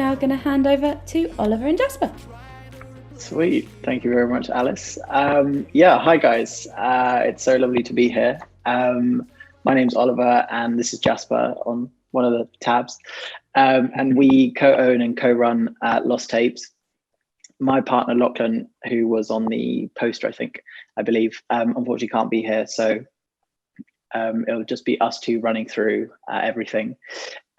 now going to hand over to Oliver and Jasper. Sweet. Thank you very much, Alice. Yeah, hi guys. It's so lovely to be here. My name's Oliver and this is Jasper on one of the tabs. And we co-own and co-run Lost Tapes. My partner, Lachlan, who was on the poster, I believe, unfortunately can't be here. So it'll just be us two running through everything.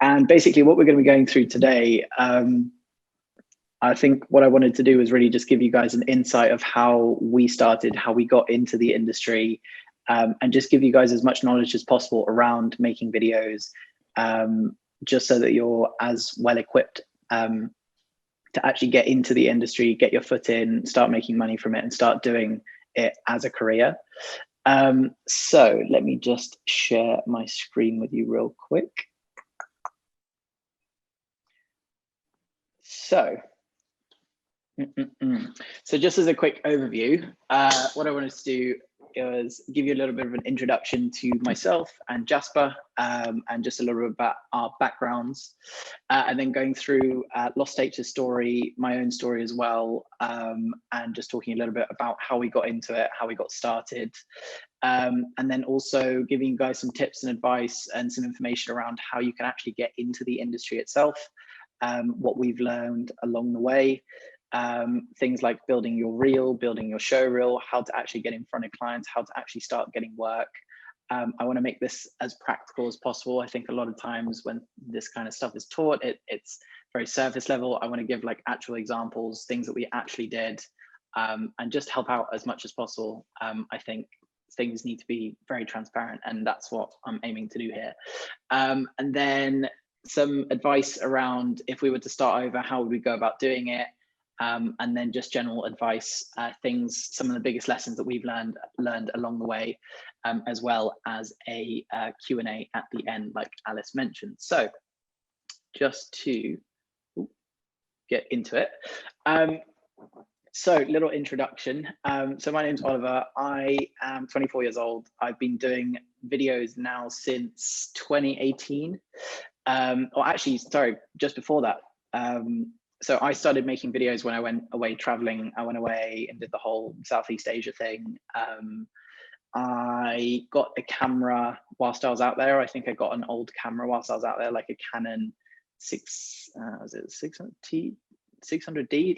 And basically what we're going to be going through today, I think what I wanted to do is really just give you guys an insight of how we started, how we got into the industry, and just give you guys as much knowledge as possible around making videos, just so that you're as well equipped to actually get into the industry, get your foot in, start making money from it and start doing it as a career. So let me just share my screen with you real quick. So just as a quick overview, what I wanted to do is give you a little bit of an introduction to myself and Jasper, and just a little bit about our backgrounds, and then going through Lost Tapes' story, my own story as well, and just talking a little bit about how we got into it, how we got started, and then also giving you guys some tips and advice and some information around how you can actually get into the industry itself, what we've learned along the way. Things like building your reel, building your show reel, how to actually get in front of clients, how to actually start getting work. I want to make this as practical as possible. I think a lot of times when this kind of stuff is taught, it's very surface level. I want to give like actual examples, things that we actually did, and just help out as much as possible. I think things need to be very transparent, and that's what I'm aiming to do here. And then some advice around if we were to start over, how would we go about doing it? And then just general advice, some of the biggest lessons that we've learned along the way, as well as a Q&A at the end, like Alice mentioned. So just to get into it. So little introduction. So my name's Oliver. I am 24 years old. I've been doing videos now since 2018. Or actually, sorry, just before that. So I started making videos when I went away traveling. I went away and did the whole Southeast Asia thing. I got a camera whilst I was out there. I think I got an old camera whilst I was out there, like a Canon 600D,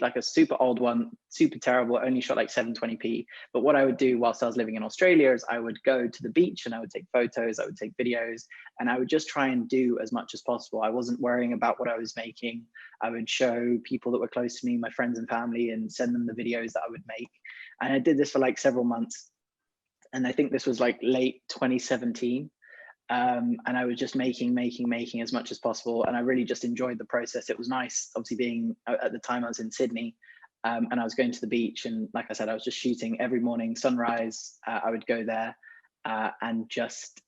like a super old one, super terrible, only shot like 720p. But what I would do whilst I was living in Australia is I would go to the beach and I would take photos, I would take videos, and I would just try and do as much as possible. I wasn't worrying about what I was making. I would show people that were close to me, my friends and family, and send them the videos that I would make. And I did this for like several months. And I think this was like late 2017. And I was just making as much as possible, and I really just enjoyed the process. It was nice, obviously, being at the time I was in Sydney, and I was going to the beach, and like I said, I was just shooting every morning, sunrise. I would go there and just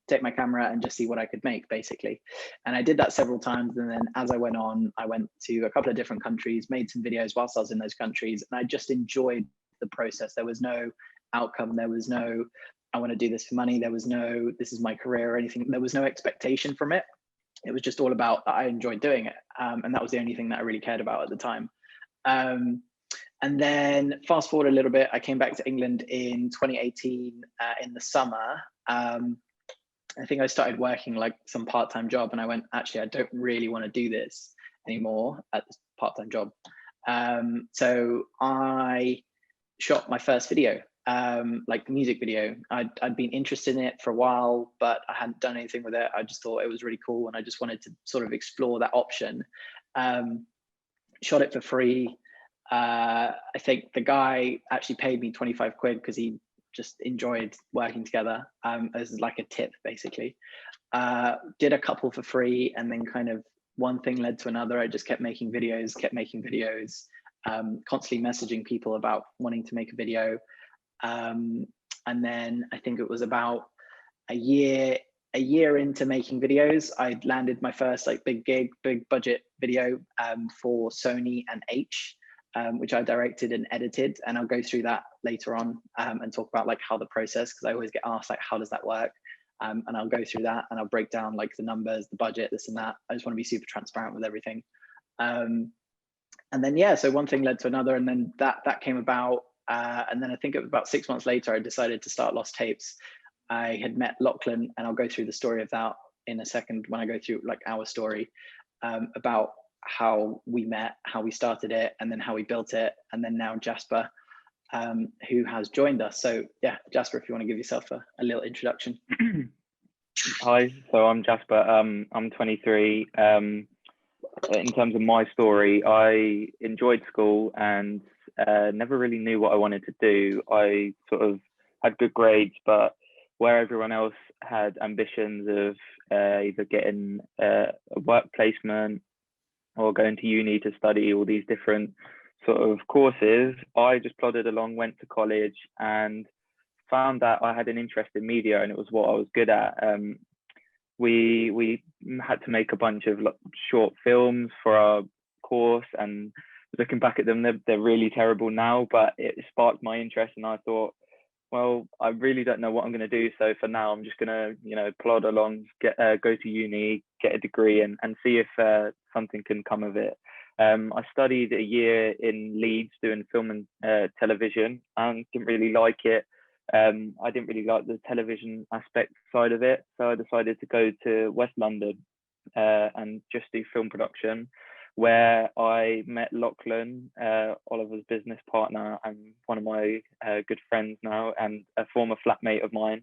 take my camera and just see what I could make, basically. And I did that several times, and then as I went on, I went to a couple of different countries, made some videos whilst I was in those countries, and I just enjoyed the process. There was no outcome, there was no I want to do this for money. There was no, this is my career or anything. There was no expectation from it. It was just all about that I enjoyed doing it. And that was the only thing that I really cared about at the time. And then fast forward a little bit, I came back to England in 2018 in the summer. I think I started working like some part-time job, and I went, actually, I don't really want to do this anymore at this part-time job. So I shot my first video. Like music video. I'd been interested in it for a while, but I hadn't done anything with it. I just thought it was really cool, and I just wanted to sort of explore that option. Shot it for free. I think the guy actually paid me 25 quid because he just enjoyed working together, as like a tip, basically. Did a couple for free, and then kind of one thing led to another. I just kept making videos, constantly messaging people about wanting to make a video. And then I think it was about a year into making videos, I landed my first like big budget video for Sony and H, which I directed and edited, and I'll go through that later on and talk about like how the process, because I always get asked like, how does that work? And I'll go through that and I'll break down like the numbers, the budget, this and that. I just want to be super transparent with everything. And then, yeah, so one thing led to another, and then that came about. And then I think it was about 6 months later, I decided to start Lost Tapes. I had met Lachlan, and I'll go through the story of that in a second when I go through like our story, about how we met, how we started it, and then how we built it. And then now Jasper, who has joined us. So yeah, Jasper, if you want to give yourself a little introduction. Hi, so I'm Jasper. I'm 23. In terms of my story, I enjoyed school and never really knew what I wanted to do. I sort of had good grades, but where everyone else had ambitions of either getting a work placement or going to uni to study all these different sort of courses, I just plodded along, went to college, and found that I had an interest in media, and it was what I was good at. We had to make a bunch of short films for our course, and looking back at them, they're really terrible now, but it sparked my interest, and I thought, well, I really don't know what I'm going to do, so for now I'm just going to, you know, plod along, go to uni, get a degree, and see if something can come of it. I studied a year in Leeds doing film and television, and didn't really like it. I didn't really like the television aspect side of it, so I decided to go to West London and just do film production, where I met Lachlan, Oliver's business partner and one of my good friends now, and a former flatmate of mine.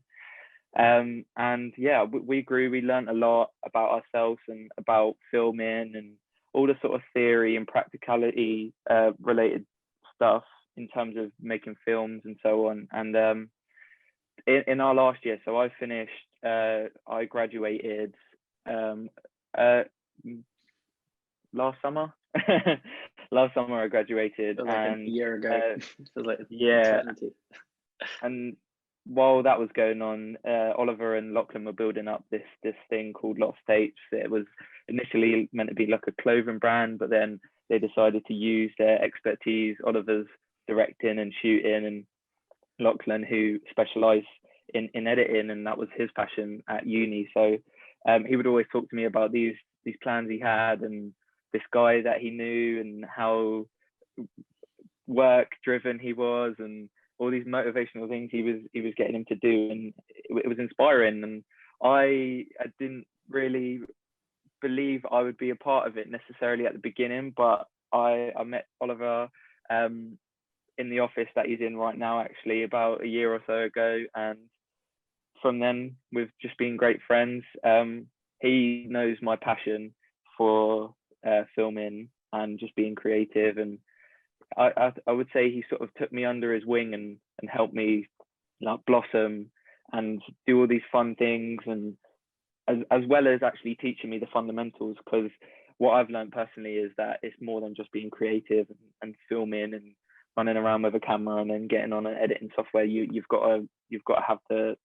And yeah, we grew, we learned a lot about ourselves and about filming and all the sort of theory and practicality related stuff in terms of making films and so on. And in our last year, so I finished, I graduated last summer. Last summer I graduated, like and a year ago. Like yeah, eternity. And while that was going on, Oliver and Lachlan were building up this thing called Lost Tapes. It was initially meant to be like a clothing brand, but then they decided to use their expertise, Oliver's directing and shooting, and Lachlan, who specialised in editing, and that was his passion at uni. So he would always talk to me about these plans he had, and this guy that he knew, and how work driven he was, and all these motivational things he was getting him to do, and it was inspiring. And I didn't really believe I would be a part of it necessarily at the beginning, but I met Oliver in the office that he's in right now, actually about a year or so ago, and from then we've just been great friends. He knows my passion for filming and just being creative, and I would say he sort of took me under his wing and helped me like blossom and do all these fun things, and as well as actually teaching me the fundamentals, because what I've learned personally is that it's more than just being creative and filming and running around with a camera and then getting on an editing software. You've got to have the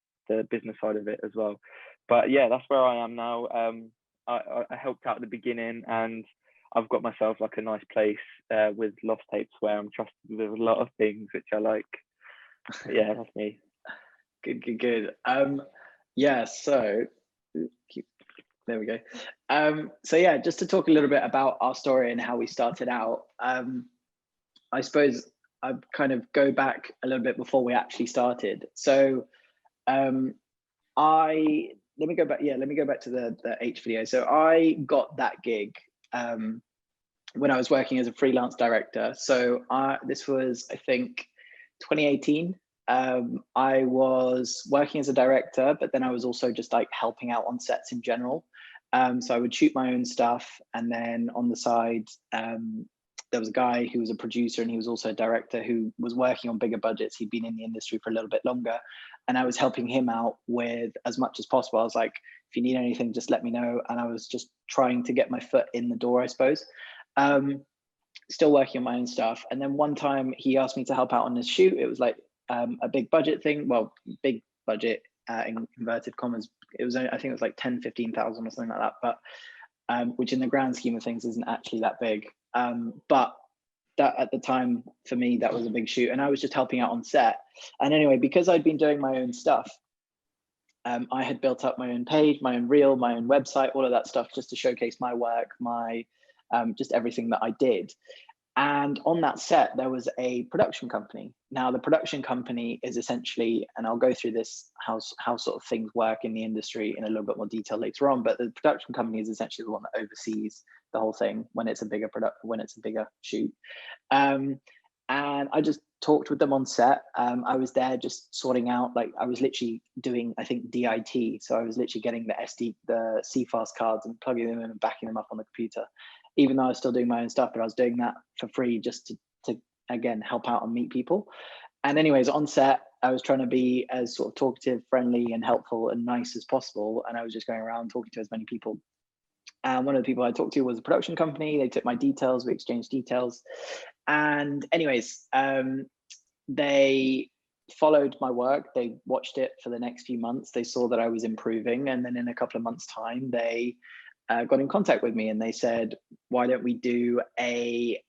business side of it as well. But yeah, that's where I am now. I helped out at the beginning, and I've got myself like a nice place with Lost Tapes where I'm trusted with a lot of things which I like. Yeah, that's me. Good. Yeah, so there we go. So yeah, just to talk a little bit about our story and how we started out. I suppose I'd kind of go back a little bit before we actually started. So let me go back to the H video. So I got that gig when I was working as a freelance director. So this was, I think, 2018. I was working as a director, but then I was also just like helping out on sets in general. So I would shoot my own stuff, and then on the side, there was a guy who was a producer, and he was also a director who was working on bigger budgets. He'd been in the industry for a little bit longer, and I was helping him out with as much as possible. I was like, if you need anything, just let me know. And I was just trying to get my foot in the door, I suppose. Still working on my own stuff. And then one time he asked me to help out on this shoot. It was like a big budget thing. Well, big budget in inverted commas. It was only, I think it was like 10, 15,000 or something like that. But which in the grand scheme of things isn't actually that big. But that at the time for me, that was a big shoot, and I was just helping out on set. And anyway, because I'd been doing my own stuff, I had built up my own page, my own reel, my own website, all of that stuff, just to showcase my work, my just everything that I did. And on that set, there was a production company. Now, the production company is essentially, and I'll go through this, how sort of things work in the industry in a little bit more detail later on, but the production company is essentially the one that oversees the whole thing when it's a bigger shoot. And I just talked with them on set. I was there just sorting out, like I was literally doing, I think, DIT. So I was literally getting the CFast cards and plugging them in and backing them up on the computer, even though I was still doing my own stuff, but I was doing that for free just to again, help out and meet people. And anyways, on set, I was trying to be as sort of talkative, friendly and helpful and nice as possible. And I was just going around talking to as many people. And one of the people I talked to was a production company. They took my details, we exchanged details. And anyways, they followed my work. They watched it for the next few months. They saw that I was improving. And then in a couple of months' time, they got in contact with me and they said, why don't we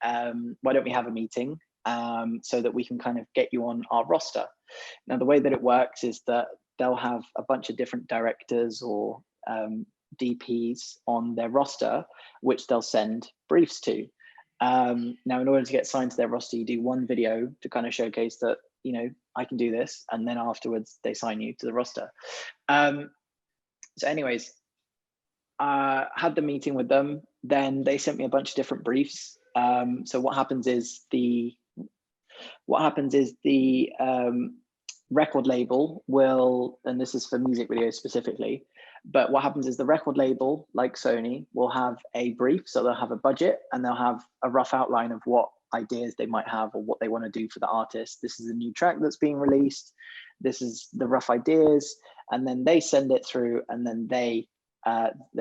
have a meeting so that we can kind of get you on our roster. Now, the way that it works is that they'll have a bunch of different directors or DPs on their roster, which they'll send briefs to. Now, in order to get signed to their roster, you do one video to kind of showcase that, you know, I can do this. And then afterwards, they sign you to the roster. So anyways, had the meeting with them. Then they sent me a bunch of different briefs. So what happens is the record label will, and this is for music videos specifically, but what happens is the record label, like Sony, will have a brief. So they'll have a budget and they'll have a rough outline of what ideas they might have or what they want to do for the artist. This is a new track that's being released. This is the rough ideas. And then they send it through, and then they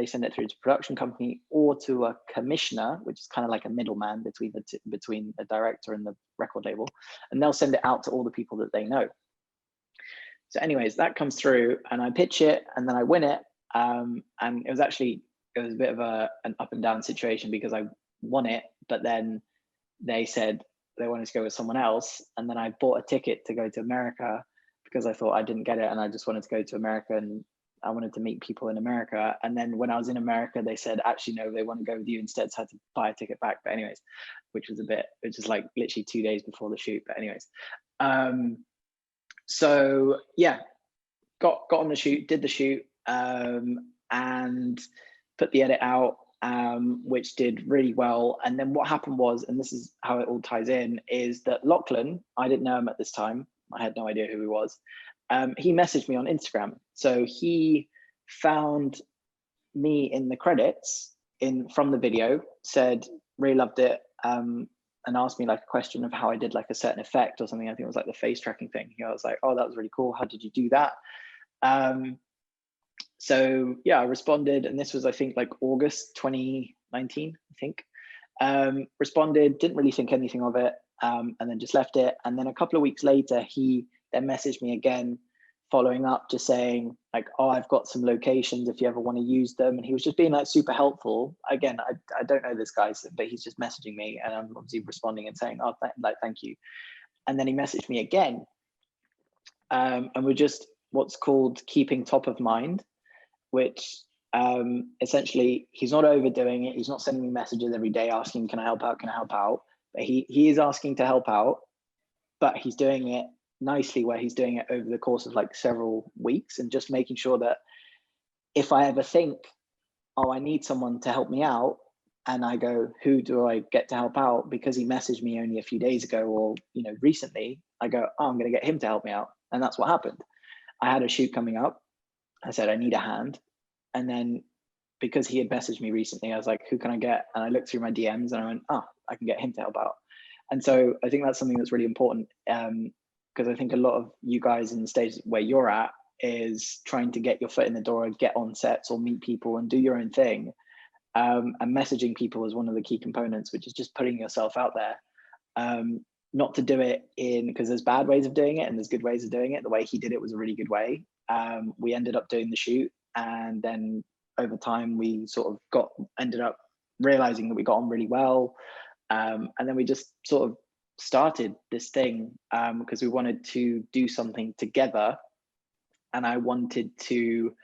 send it through to production company or to a commissioner, which is kind of like a middleman between a director and the record label, and they'll send it out to all the people that they know. So anyways, that comes through and I pitch it and then I win it. And it was a bit of an up and down situation because I won it, but then they said they wanted to go with someone else. And then I bought a ticket to go to America because I thought I didn't get it and I just wanted to go to America and I wanted to meet people in America. And then when I was in America, they said, actually, no, they want to go with you instead. So I had to buy a ticket back. But anyways, which was like literally 2 days before the shoot. But anyways, so yeah, got on the shoot, did the shoot, and put the edit out, which did really well. And then what happened was, and this is how it all ties in, is that Lachlan, I didn't know him at this time. I had no idea who he was. He messaged me on Instagram. So he found me in the credits from the video, said, really loved it, and asked me like a question of how I did like a certain effect or something. I think it was like the face tracking thing. I was like, oh, that was really cool. How did you do that? So yeah, I responded, and this was, I think, like August 2019, I think. Responded, didn't really think anything of it, and then just left it. And then a couple of weeks later, he then messaged me again, following up, just saying like, oh, I've got some locations if you ever want to use them. And he was just being like super helpful. Again, I don't know this guy, but he's just messaging me and I'm obviously responding and saying, oh, thank you. And then he messaged me again. And we're just what's called keeping top of mind, which essentially he's not overdoing it. He's not sending me messages every day asking, can I help out? Can I help out? But he is asking to help out, but he's doing it nicely, where he's doing it over the course of like several weeks and just making sure that if I ever think, oh, I need someone to help me out, and I go, who do I get to help out? Because he messaged me only a few days ago or, you know, recently, I go, oh, I'm going to get him to help me out. And that's what happened. I had a shoot coming up. I said, I need a hand. And then because he had messaged me recently, I was like, who can I get? And I looked through my DMs and I went, oh, I can get him to help out. And so I think that's something that's really important, because I think a lot of you guys in the stage where you're at is trying to get your foot in the door and get on sets or meet people and do your own thing. And messaging people is one of the key components, which is just putting yourself out there. Not to do it because there's bad ways of doing it and there's good ways of doing it. The way he did it was a really good way. We ended up doing the shoot, and then over time we sort of ended up realizing that we got on really well. And then we just sort of started this thing because we wanted to do something together. And I wanted to,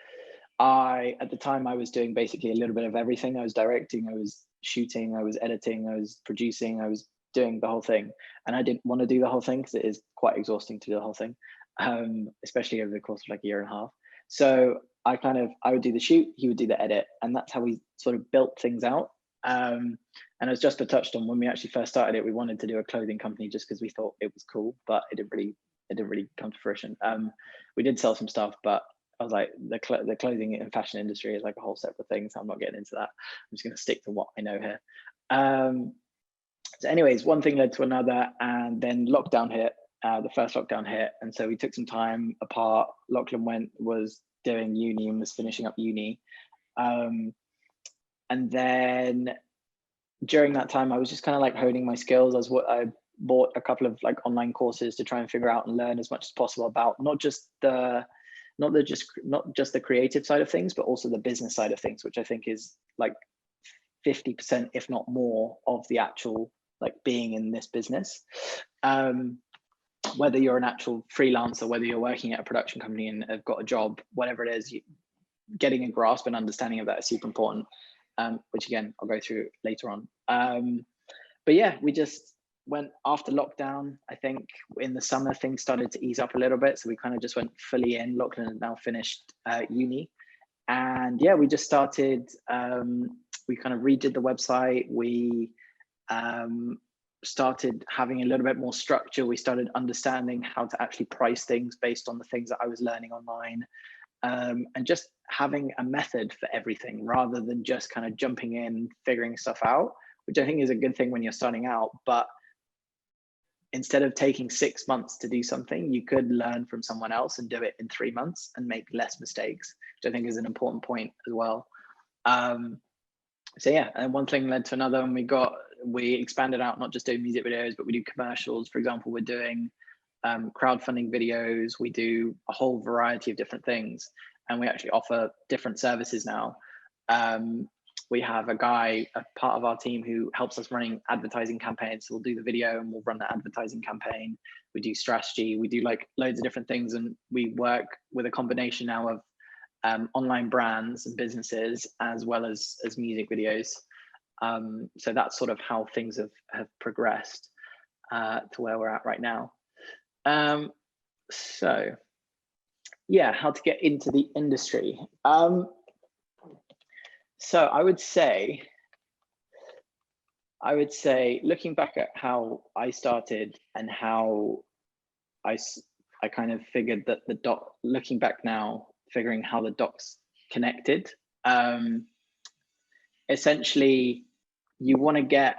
at the time I was doing basically a little bit of everything. I was directing, I was shooting, I was editing, I was producing, I was doing the whole thing. And I didn't want to do the whole thing because it is quite exhausting to do the whole thing, especially over the course of like a year and a half. So I would do the shoot, he would do the edit, and that's how we sort of built things out. And as Jasper touched on, when we actually first started it, we wanted to do a clothing company just because we thought it was cool, but it didn't really come to fruition. We did sell some stuff, but I was like, the clothing and fashion industry is like a whole separate thing, so I'm not getting into that. I'm just going to stick to what I know here. So anyways, one thing led to another, and then lockdown hit. The first lockdown hit, and so we took some time apart. Lachlan was doing uni and was finishing up uni, and then during that time, I was just kind of like honing my skills. I bought a couple of like online courses to try and figure out and learn as much as possible about not just the creative side of things, but also the business side of things, which I think is like 50%, if not more, of the actual like being in this business. Whether you're an actual freelancer, whether you're working at a production company and have got a job, whatever it is, getting a grasp and understanding of that is super important, which again, I'll go through later on. But yeah, we just went after lockdown. I think in the summer, things started to ease up a little bit. So we kind of just went fully in. Lachlan has now finished uni. And yeah, we just started, we kind of redid the website. We started having a little bit more structure. We started understanding how to actually price things based on the things that I was learning online, and just having a method for everything rather than just kind of jumping in, figuring stuff out, which I think is a good thing when you're starting out. But instead of taking 6 months to do something, you could learn from someone else and do it in 3 months and make less mistakes, which I think is an important point as well. So yeah, and one thing led to another, and we expanded out, not just doing music videos, but we do commercials. For example, we're doing crowdfunding videos. We do a whole variety of different things, and we actually offer different services now. We have a guy, a part of our team, who helps us running advertising campaigns. So we'll do the video and we'll run the advertising campaign. We do strategy. We do like loads of different things, and we work with a combination now of online brands and businesses as well as music videos. So that's sort of how things have progressed to where we're at right now. So yeah, how to get into the industry. So I would say, looking back at how I started and how I kind of figured that looking back now, figuring how the dots connected. Essentially, you want to get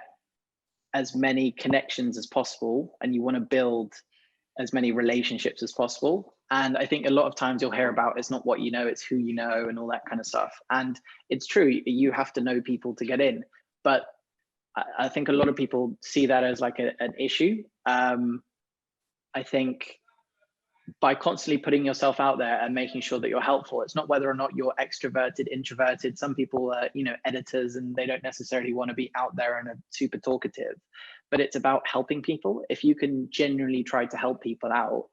as many connections as possible, and you want to build as many relationships as possible. And I think a lot of times you'll hear about it's not what you know, it's who you know, and all that kind of stuff. And it's true, you have to know people to get in. But I think a lot of people see that as like an issue. I think by constantly putting yourself out there and making sure that you're helpful, it's not whether or not you're extroverted, introverted. Some people are, editors, and they don't necessarily want to be out there and are super talkative, but it's about helping people. If you can genuinely try to help people out,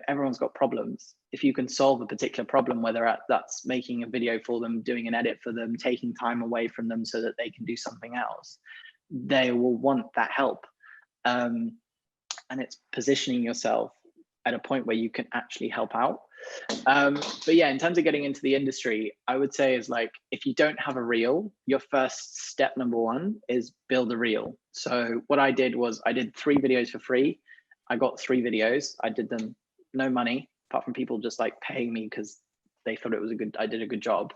everyone's got problems. If you can solve a particular problem, whether that's making a video for them, doing an edit for them, taking time away from them so that they can do something else, they will want that help. And it's positioning yourself at a point where you can actually help out. But yeah, in terms of getting into the industry, I would say is like, if you don't have a reel, your first step, number one, is build a reel. So what I did was I did 3 videos for free. I got 3 videos. I did them no money, apart from people just like paying me because they thought I did a good job.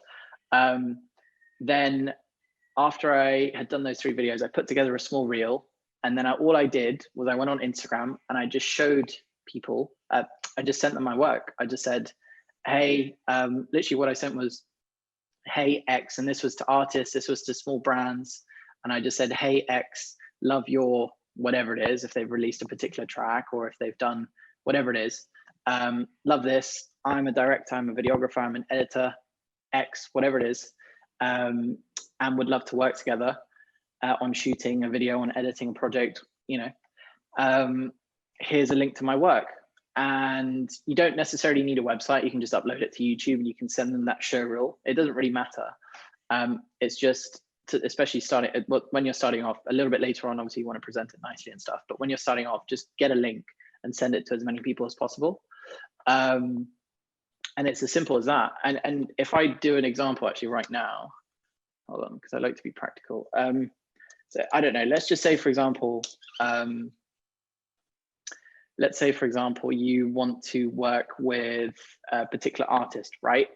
Then after I had done those 3 videos, I put together a small reel. And then all I did was I went on Instagram and I just showed people, I just sent them my work. I just said, hey, literally what I sent was, hey X, and this was to artists, this was to small brands. And I just said, hey X, love your whatever it is, if they've released a particular track or if they've done whatever it is, love this. I'm a director, I'm a videographer, I'm an editor, X, whatever it is, and would love to work together on shooting a video, on editing a project, here's a link to my work. And you don't necessarily need a website. You can just upload it to YouTube and you can send them that show reel. It doesn't really matter. It's just especially starting when you're starting off. A little bit later on, obviously you want to present it nicely and stuff, but when you're starting off, just get a link and send it to as many people as possible. And it's as simple as that. And if I do an example actually right now, hold on, because I like to be practical. So I don't know, let's just say, for example, you want to work with a particular artist, right?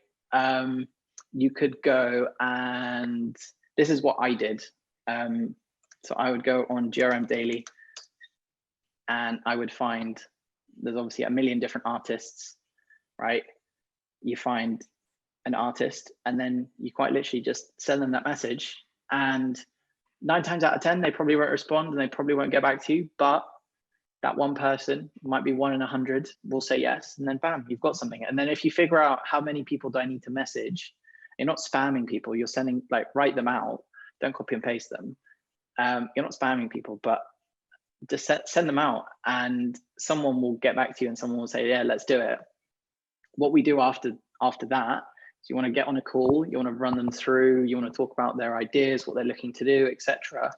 You could go, and this is what I did. So I would go on GRM Daily, and I would find, there's obviously a million different artists, right? You find an artist, and then you quite literally just send them that message, and 9 times out of 10, they probably won't respond and they probably won't get back to you, but that one person, might be 1 in 100, will say yes, and then bam, you've got something. And then if you figure out how many people do I need to message, you're not spamming people, you're sending, like, write them out, don't copy and paste them. You're not spamming people, but just send them out, and someone will get back to you and someone will say, yeah, let's do it. What we do after that is you want to get on a call, you want to run them through, you want to talk about their ideas, what they're looking to do, etc.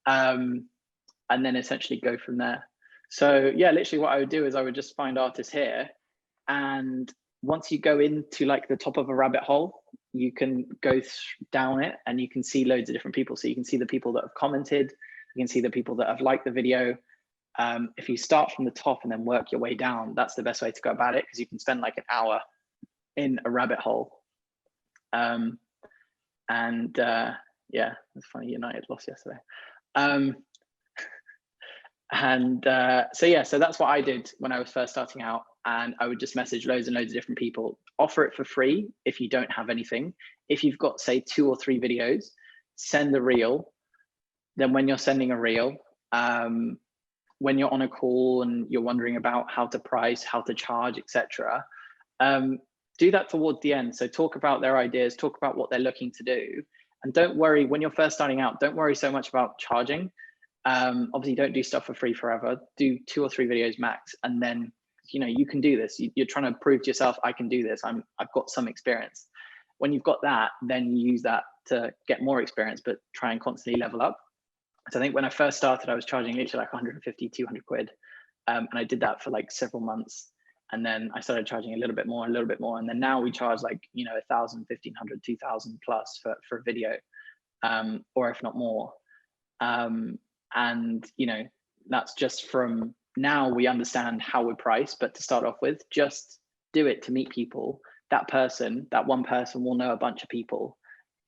And then essentially go from there. So yeah, literally what I would do is I would just find artists here, and once you go into like the top of a rabbit hole, you can go down it and you can see loads of different people. So you can see the people that have commented, you can see the people that have liked the video. If you start from the top and then work your way down, that's the best way to go about it, because you can spend like an hour in a rabbit hole. Yeah, it's funny, United lost yesterday. So yeah, so that's what I did when I was first starting out, and I would just message loads and loads of different people, offer it for free if you don't have anything. If you've got, say, 2 or 3 videos, send the reel. Then when you're sending a reel, when you're on a call and you're wondering about how to price, how to charge, etc., do that towards the end. So talk about their ideas, talk about what they're looking to do, and don't worry, when you're first starting out, don't worry so much about charging. Obviously don't do stuff for free forever, do 2 or 3 videos max, and then you can do this. You're trying to prove to yourself, I can do this, I've got some experience. When you've got that, then you use that to get more experience, but try and constantly level up. So I think when I first started, I was charging literally like 150, 200 quid. And I did that for like several months. And then I started charging a little bit more. And then now we charge like, 1,000, 1,500, 2,000 plus for a video, or if not more. And that's just from now we understand how we price, but to start off with, just do it to meet people. That one person will know a bunch of people,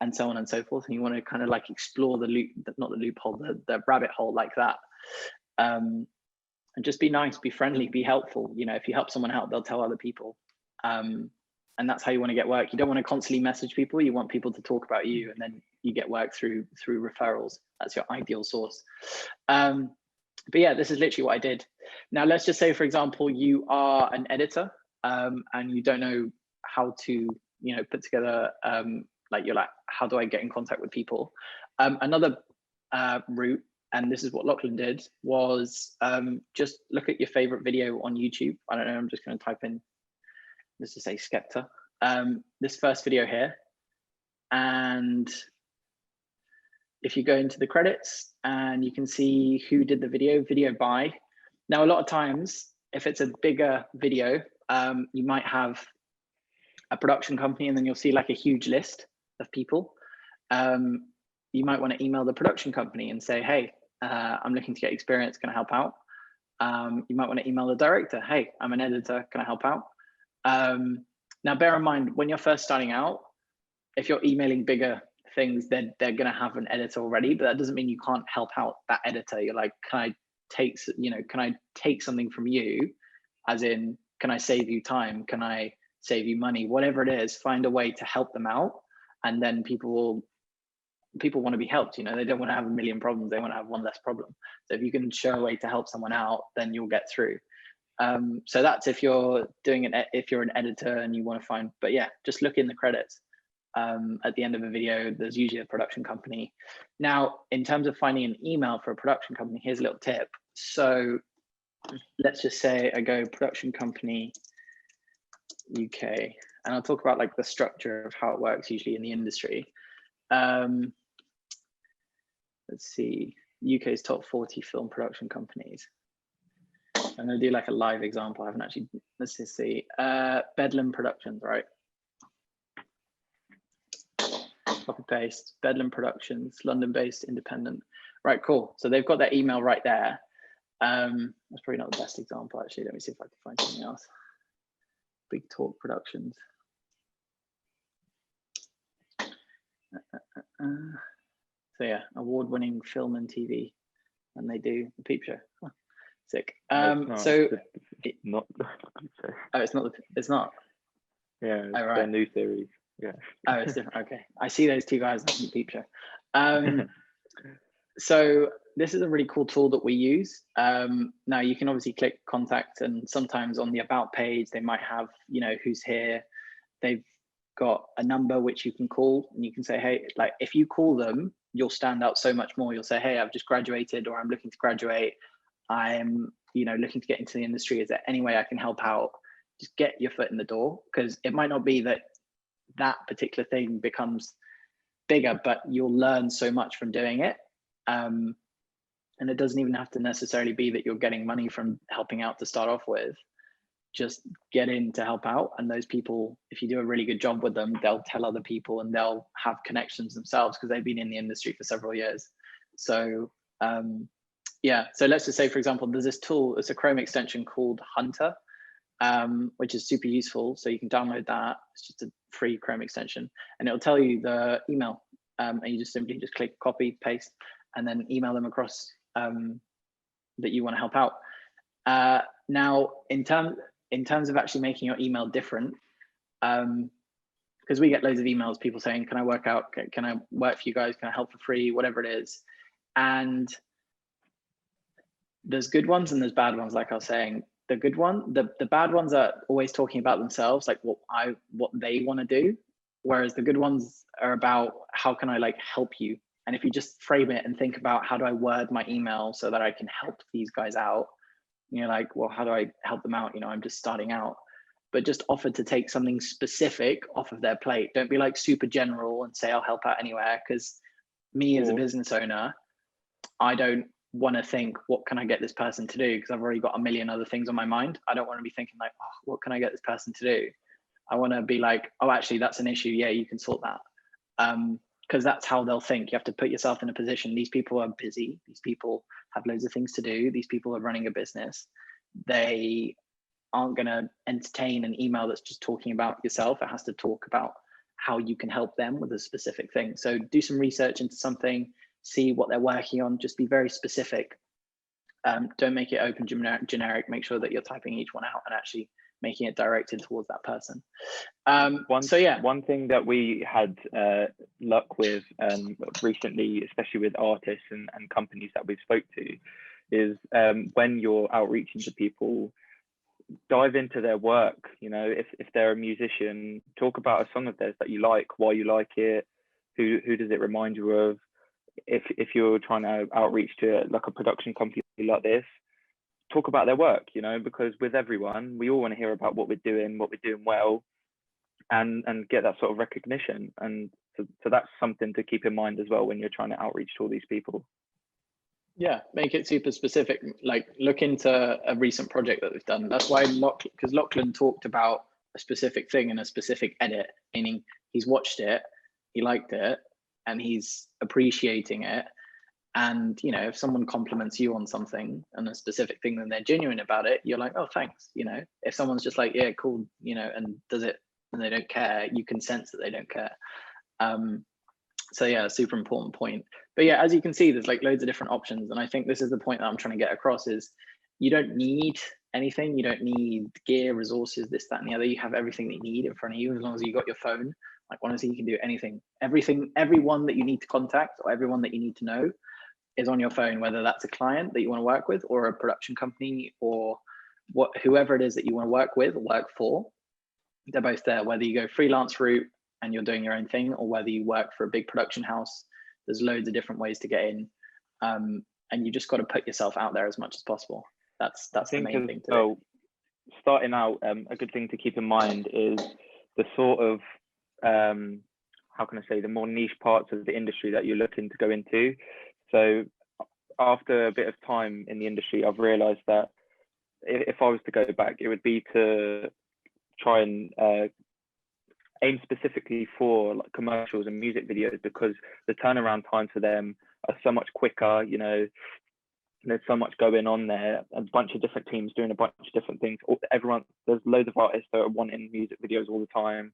and so on and so forth. And you want to kind of like explore the rabbit hole like that. And just be nice, be friendly, be helpful. If you help someone out, they'll tell other people. And that's how you want to get work. You don't want to constantly message people. You want people to talk about you, and then you get work through referrals. That's your ideal source. But yeah, this is literally what I did. Now, let's just say, for example, you are an editor, and you don't know how to, put together, you're like, how do I get in contact with people? Another route, and this is what Lachlan did, was just look at your favorite video on YouTube. I don't know, I'm just going to type in, let's just say Skepta, this first video here. And if you go into the credits, and you can see who did the video by. Now, a lot of times, if it's a bigger video, you might have a production company, and then you'll see like a huge list of people. You might want to email the production company and say, hey, I'm looking to get experience, can I help out? You might want to email the director, hey, I'm an editor, can I help out? Now, bear in mind, when you're first starting out, if you're emailing bigger things, they're going to have an editor already, but that doesn't mean you can't help out that editor. You're like, can I take something from you? As in, can I save you time? Can I save you money? Whatever it is, find a way to help them out. And then people want to be helped. They don't want to have a million problems. They want to have one less problem. So if you can show a way to help someone out, then you'll get through. So that's if you're if you're an editor and you want to find, but yeah, just look in the credits. At the end of a video, there's usually a production company. Now, in terms of finding an email for a production company, here's a little tip. So let's just say I go production company UK, and I'll talk about like the structure of how it works usually in the industry. let's see, UK's top 40 film production companies. I'm going to do like a live example. I haven't actually, let's just see. Bedlam Productions, right? Copy paste, Bedlam Productions, London-based independent. Right, cool. So they've got their email right there. That's probably not the best example, actually. Let me see if I can find something else. Big Talk Productions. So yeah, award-winning film and TV, and they do the Peep Show. Huh. Sick. So it's not. Oh, it's not. Yeah, it's right. their new series. Yeah. Oh, it's different. Okay, I see those two guys on the Peep Show. So this is a really cool tool that we use. Now you can obviously click contact, and sometimes on the about page they might have, you know, who's here. They've got a number which you can call, and you can say, hey, like if you call them, you'll stand out so much more. You'll say, hey, I've just graduated, or I'm looking to graduate. I'm, you know, looking to get into the industry. Is there any way I can help out? Just get your foot in the door, because it might not be that that particular thing becomes bigger, but you'll learn so much from doing it. And it doesn't even have to necessarily be that you're getting money from helping out to start off with. Just get in to help out, and those people, if you do a really good job with them, they'll tell other people and they'll have connections themselves because they've been in the industry for several years. So yeah, so let's just say, for example, there's this tool, it's a Chrome extension called Hunter, which is super useful. So you can download that. It's just a free Chrome extension, and it'll tell you the email, and you just simply just click copy, paste, and then email them across that you want to help out. Now, in terms of actually making your email different, because we get loads of emails, people saying, can I work out, can I work for you guys, can I help for free, whatever it is. And there's good ones and there's bad ones. Like I was saying, the good one, the bad ones are always talking about themselves, like what they want to do, whereas the good ones are about how can I like help you. And if you just frame it and think about how do I word my email so that I can help these guys out, you're like, well, how do I help them out? You know, I'm just starting out. But just offer to take something specific off of their plate. Don't be like super general and say I'll help out anywhere, because me as a business owner, I don't want to think, what can I get this person to do? Because I've already got a million other things on my mind. I don't want to be thinking like, oh, what can I get this person to do? I want to be like, oh, actually, that's an issue. Yeah, you can sort that. Because that's how they'll think. You have to put yourself in a position. These people are busy. These people have loads of things to do. These people are running a business. They aren't going to entertain an email that's just talking about yourself. It has to talk about how you can help them with a specific thing. So do some research into something, see what they're working on, just be very specific. Don't make it open generic. Make sure that you're typing each one out and actually making it directed towards that person. One thing that we had luck with recently, especially with artists and companies that we've spoke to, is when you're outreaching to people, dive into their work. You know, if they're a musician, talk about a song of theirs that you like, why you like it, who does it remind you of. If you're trying to outreach to like a production company like this, talk about their work, you know, because with everyone, we all want to hear about what we're doing well, and get that sort of recognition. And so that's something to keep in mind as well when you're trying to outreach to all these people. Yeah, make it super specific. Like look into a recent project that we've done. That's why because Lachlan talked about a specific thing in a specific edit, meaning he's watched it, he liked it, and he's appreciating it. And you know, if someone compliments you on something and a specific thing, then they're genuine about it, you're like, oh, thanks. You know, if someone's just like, yeah, cool, you know, and does it and they don't care, you can sense that they don't care. So yeah, super important point. But yeah, as you can see, there's like loads of different options. And I think this is the point that I'm trying to get across is you don't need anything. You don't need gear, resources, this, that, and the other. You have everything that you need in front of you as long as you got your phone. Like honestly, you can do anything. Everyone that you need to contact or everyone that you need to know is on your phone, whether that's a client that you want to work with or a production company or whoever it is that you want to work with or work for. They're both there, whether you go freelance route and you're doing your own thing, or whether you work for a big production house. There's loads of different ways to get in, and you just got to put yourself out there as much as possible. That's the main thing to do. Starting out, a good thing to keep in mind is the sort of how can I say, the more niche parts of the industry that you're looking to go into. So after a bit of time in the industry, I've realized that if I was to go back, it would be to try and aim specifically for like commercials and music videos, because the turnaround time for them are so much quicker. You know, there's so much going on there, a bunch of different teams doing a bunch of different things. There's loads of artists that are wanting music videos all the time.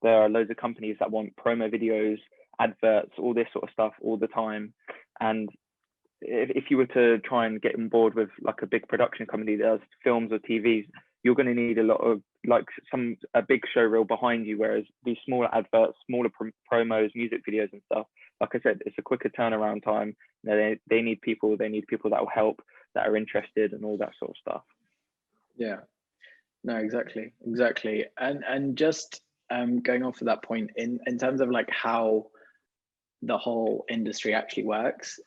There are loads of companies that want promo videos, adverts, all this sort of stuff all the time. And if you were to try and get on board with like a big production company that does films or TVs, you're going to need a lot of like a big show reel behind you. Whereas these smaller adverts, smaller promos, music videos and stuff, like I said, it's a quicker turnaround time. You know, they need people that will help, that are interested, and all that sort of stuff. Yeah, no, exactly. And just going off of that point, in terms of like how the whole industry actually works.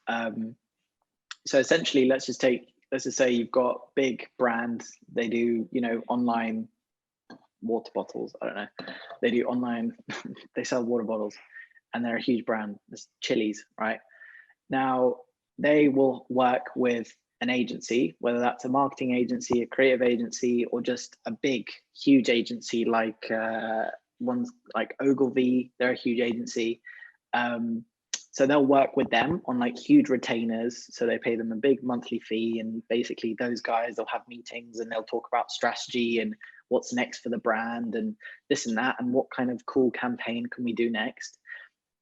So essentially, let's just say you've got big brands. They do, you know, online water bottles. I don't know. They do online. They sell water bottles, and they're a huge brand. It's Chili's, right? Now they will work with an agency, whether that's a marketing agency, a creative agency, or just a big, huge agency like ones like Ogilvy. They're a huge agency. So they'll work with them on like huge retainers. So they pay them a big monthly fee, and basically those guys, they'll have meetings and they'll talk about strategy and what's next for the brand and this and that, and what kind of cool campaign can we do next.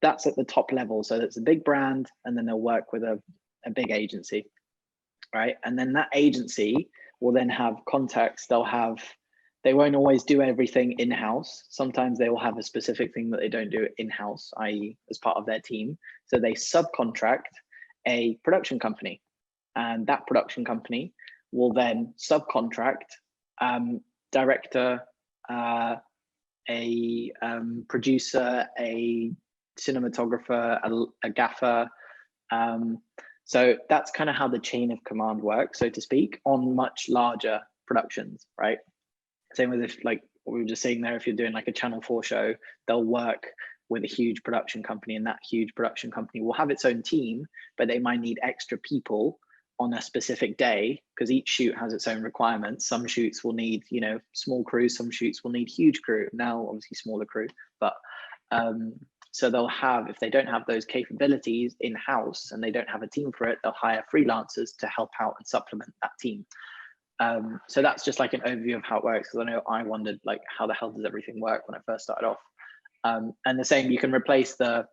That's at the top level. So that's a big brand, and then they'll work with a big agency, right? And then that agency will then have contacts. They won't always do everything in-house. Sometimes they will have a specific thing that they don't do in-house, i.e. as part of their team. So they subcontract a production company, and that production company will then subcontract director, a producer, a cinematographer, a gaffer. So that's kind of how the chain of command works, so to speak, on much larger productions, right? Same with if, like what we were just saying there, if you're doing like a Channel 4 show, they'll work with a huge production company, and that huge production company will have its own team, but they might need extra people on a specific day because each shoot has its own requirements. Some shoots will need, you know, small crews, some shoots will need huge crew. Now, obviously smaller crew, but so they'll have, if they don't have those capabilities in-house and they don't have a team for it, they'll hire freelancers to help out and supplement that team. So that's just like an overview of how it works, because I know I wondered like how the hell does everything work when I first started off. And the same, you can replace the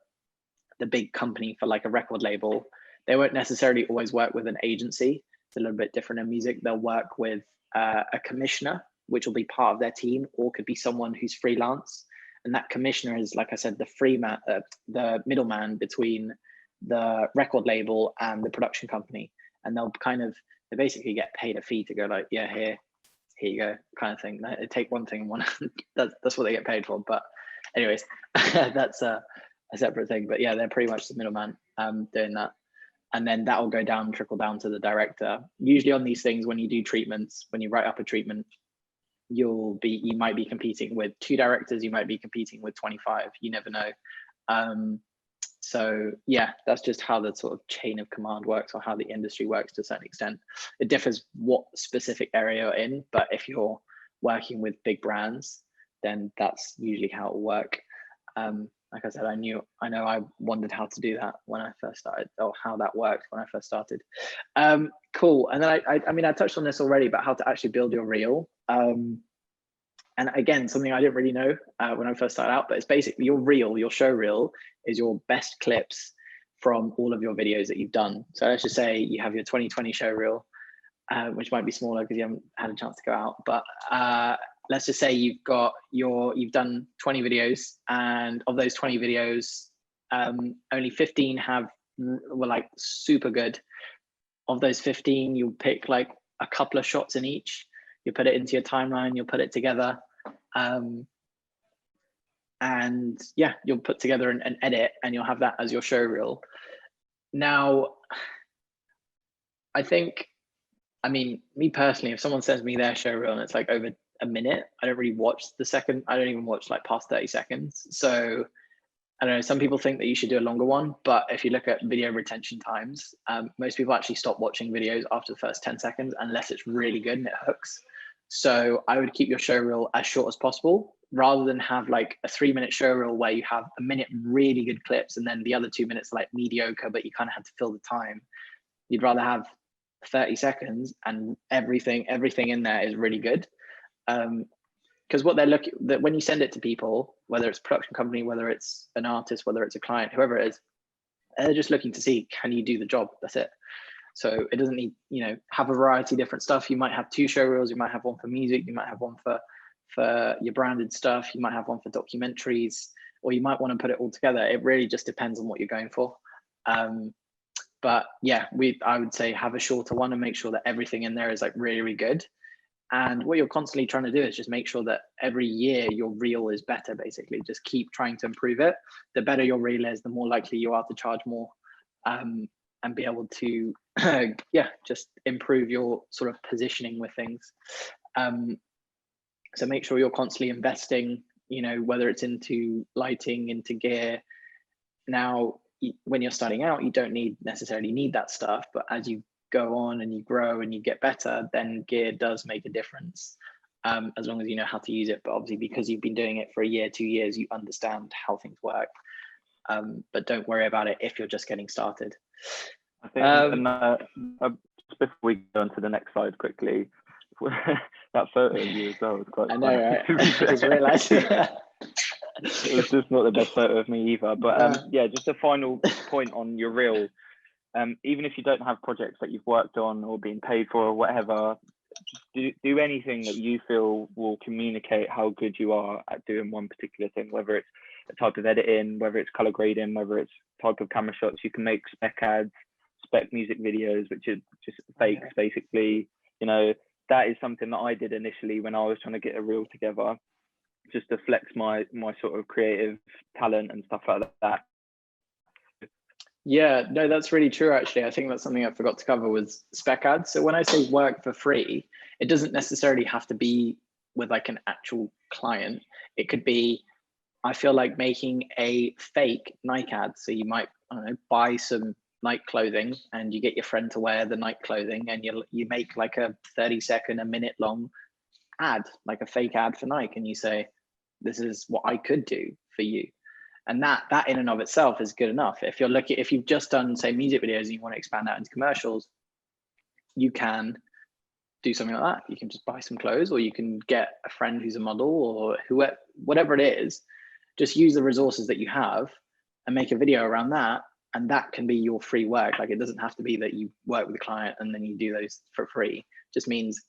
big company for like a record label. They won't necessarily always work with an agency. It's a little bit different in music. They'll work with a commissioner, which will be part of their team, or could be someone who's freelance. And that commissioner is, like I said, the middleman between the record label and the production company. And they basically get paid a fee to go like, yeah, here you go, kind of thing. They take one thing and one, that's what they get paid for. But anyways, that's a separate thing. But yeah, they're pretty much the middleman doing that. And then that will go down, trickle down to the director. Usually on these things, when you do treatments, when you write up a treatment, you might be competing with 2 directors, you might be competing with 25, you never know. So yeah, that's just how the sort of chain of command works, or how the industry works to a certain extent. It differs what specific area you're in, but if you're working with big brands, then that's usually how it will work. Like I said, I know I wondered how to do that when I first started, or how that worked when I first started. Cool. And then I mean, I touched on this already, but how to actually build your reel. And again, something I didn't really know when I first started out, but it's basically your reel, your show reel is your best clips from all of your videos that you've done. So let's just say you have your 2020 show reel, which might be smaller because you haven't had a chance to go out, but let's just say you've done 20 videos, and of those 20 videos, only 15 were like super good. Of those 15, you'll pick like a couple of shots in each. You put it into your timeline, you'll put it together. And yeah, you'll put together an edit, and you'll have that as your show reel. Now, I mean, me personally, if someone sends me their show reel and it's like over a minute, I don't really watch the second. I don't even watch like past 30 seconds. So I don't know, some people think that you should do a longer one, but if you look at video retention times, most people actually stop watching videos after the first 10 seconds unless it's really good and it hooks. So I would keep your show reel as short as possible, rather than have like a 3-minute show reel where you have a minute really good clips and then the other 2 minutes are like mediocre, but you kind of had to fill the time. You'd rather have 30 seconds and everything in there is really good. Because what they're looking, that when you send it to people, whether it's a production company, whether it's an artist, whether it's a client, whoever it is, they're just looking to see, can you do the job? That's it. So it doesn't need, have a variety of different stuff. You might have 2 show reels. You might have one for music. You might have one for your branded stuff. You might have one for documentaries, or you might want to put it all together. It really just depends on what you're going for. But yeah, I would say have a shorter one and make sure that everything in there is like really, really good. And what you're constantly trying to do is just make sure that every year your reel is better, basically. Just keep trying to improve it. The better your reel is, the more likely you are to charge more, and be able to, just improve your sort of positioning with things. So make sure you're constantly investing, whether it's into lighting, into gear. Now, when you're starting out, you don't necessarily need that stuff, but as you go on and you grow and you get better, then gear does make a difference, as long as you know how to use it. But obviously, because you've been doing it for a year, 2 years, you understand how things work. But don't worry about it if you're just getting started. I think just before we go on to the next slide quickly, that photo of you as well was quite funny. I know, right? I just realized. It was just not the best photo of me either. But just a final point on your reel. Even if you don't have projects that you've worked on or been paid for or whatever, do anything that you feel will communicate how good you are at doing one particular thing, whether it's a type of editing, whether it's color grading, whether it's type of camera shots. You can make spec ads, spec music videos, which are just fakes, basically. That is something that I did initially when I was trying to get a reel together, just to flex my sort of creative talent and stuff like that. Yeah, no, that's really true, actually. I think that's something I forgot to cover was spec ads. So when I say work for free, it doesn't necessarily have to be with like an actual client. It could be, I feel like making a fake Nike ad. So you might, buy some Nike clothing and you get your friend to wear the Nike clothing, and you make like a 30-second, a minute long ad, like a fake ad for Nike, and you say, this is what I could do for you. And that in and of itself is good enough. If you've just done, say, music videos and you want to expand out into commercials, you can do something like that. You can just buy some clothes, or you can get a friend who's a model, or whatever it is. Just use the resources that you have and make a video around that. And that can be your free work. Like, it doesn't have to be that you work with a client and then you do those for free. It just means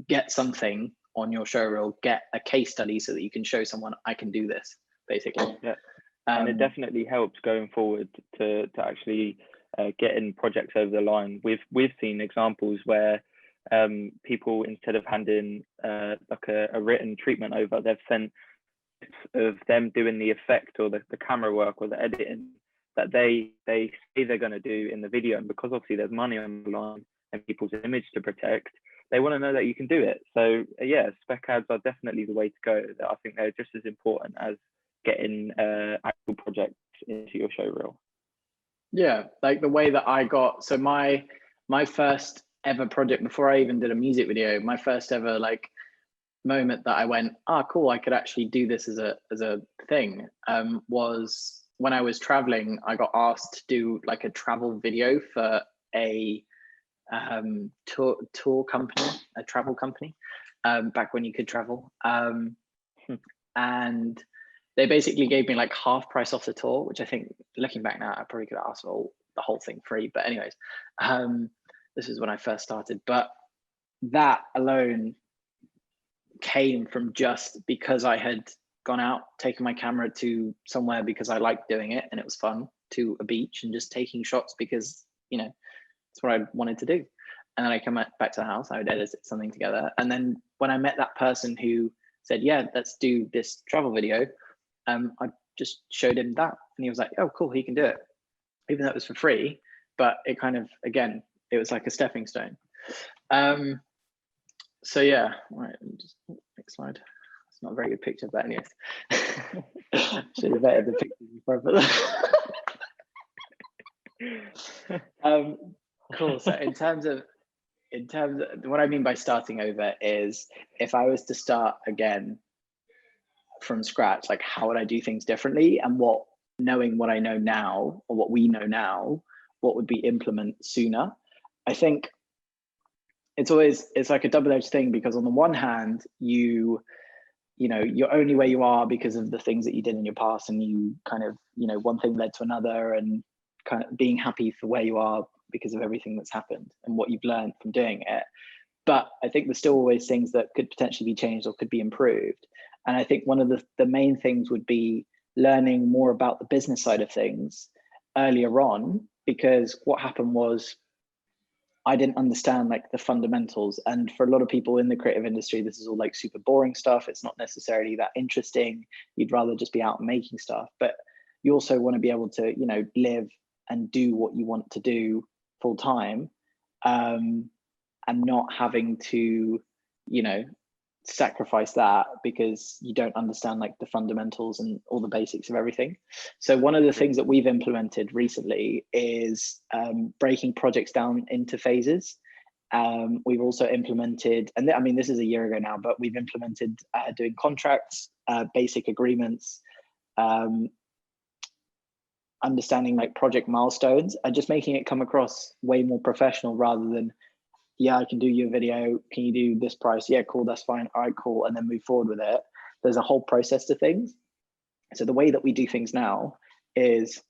get something on your show reel, get a case study so that you can show someone, I can do this, basically. Yeah. And it definitely helps going forward to actually getting projects over the line. We've seen examples where people, instead of handing like a written treatment over, they've sent of them doing the effect or the camera work or the editing that they say they're going to do in the video. And because obviously there's money on the line and people's image to protect, they want to know that you can do it. So yeah, spec ads are definitely the way to go. I think they're just as important as getting actual projects into your show reel. Yeah, like the way that I got, so my first ever project, before I even did a music video, my first ever like moment that I went, cool, I could actually do this as a thing, was when I was traveling. I got asked to do like a travel video for a tour company, a travel company, back when you could travel, and they basically gave me like half price off the tour, which I think, looking back now, I probably could have asked for the whole thing free. But anyways, this is when I first started. But that alone came from just because I had gone out, taken my camera to somewhere because I liked doing it and it was fun, to a beach and just taking shots because, it's what I wanted to do. And then I come back to the house, I would edit something together. And then when I met that person who said, yeah, let's do this travel video, I just showed him that and he was like, oh, cool, he can do it. Even though it was for free, but it kind of, again, it was like a stepping stone. So yeah, all right, just next slide. That's not a very good picture, but anyways. Should have vetted the pictures before I put cool. So in terms of what I mean by starting over is, if I was to start again from scratch, like how would I do things differently, and knowing what I know now, or what we know now, what would be implement sooner? I think it's like a double-edged thing, because on the one hand, you know, you're only where you are because of the things that you did in your past, and you kind of, you know, one thing led to another, and kind of being happy for where you are because of everything that's happened and what you've learned from doing it. But I think there's still always things that could potentially be changed or could be improved. And I think one of the main things would be learning more about the business side of things earlier on, because what happened was I didn't understand like the fundamentals. And for a lot of people in the creative industry, this is all like super boring stuff. It's not necessarily that interesting. You'd rather just be out making stuff, but you also want to be able to, you know, live and do what you want to do full time, and not having to, you know, sacrifice that because you don't understand like the fundamentals and all the basics of everything. So one of the things that we've implemented recently is breaking projects down into phases. We've also implemented, and I mean, this is a year ago now, but we've implemented doing contracts, basic agreements, understanding like project milestones, and just making it come across way more professional, rather than, yeah, I can do your video. Can you do this price? Yeah, cool, that's fine. All right, cool. And then move forward with it. There's a whole process to things. So the way that we do things now is,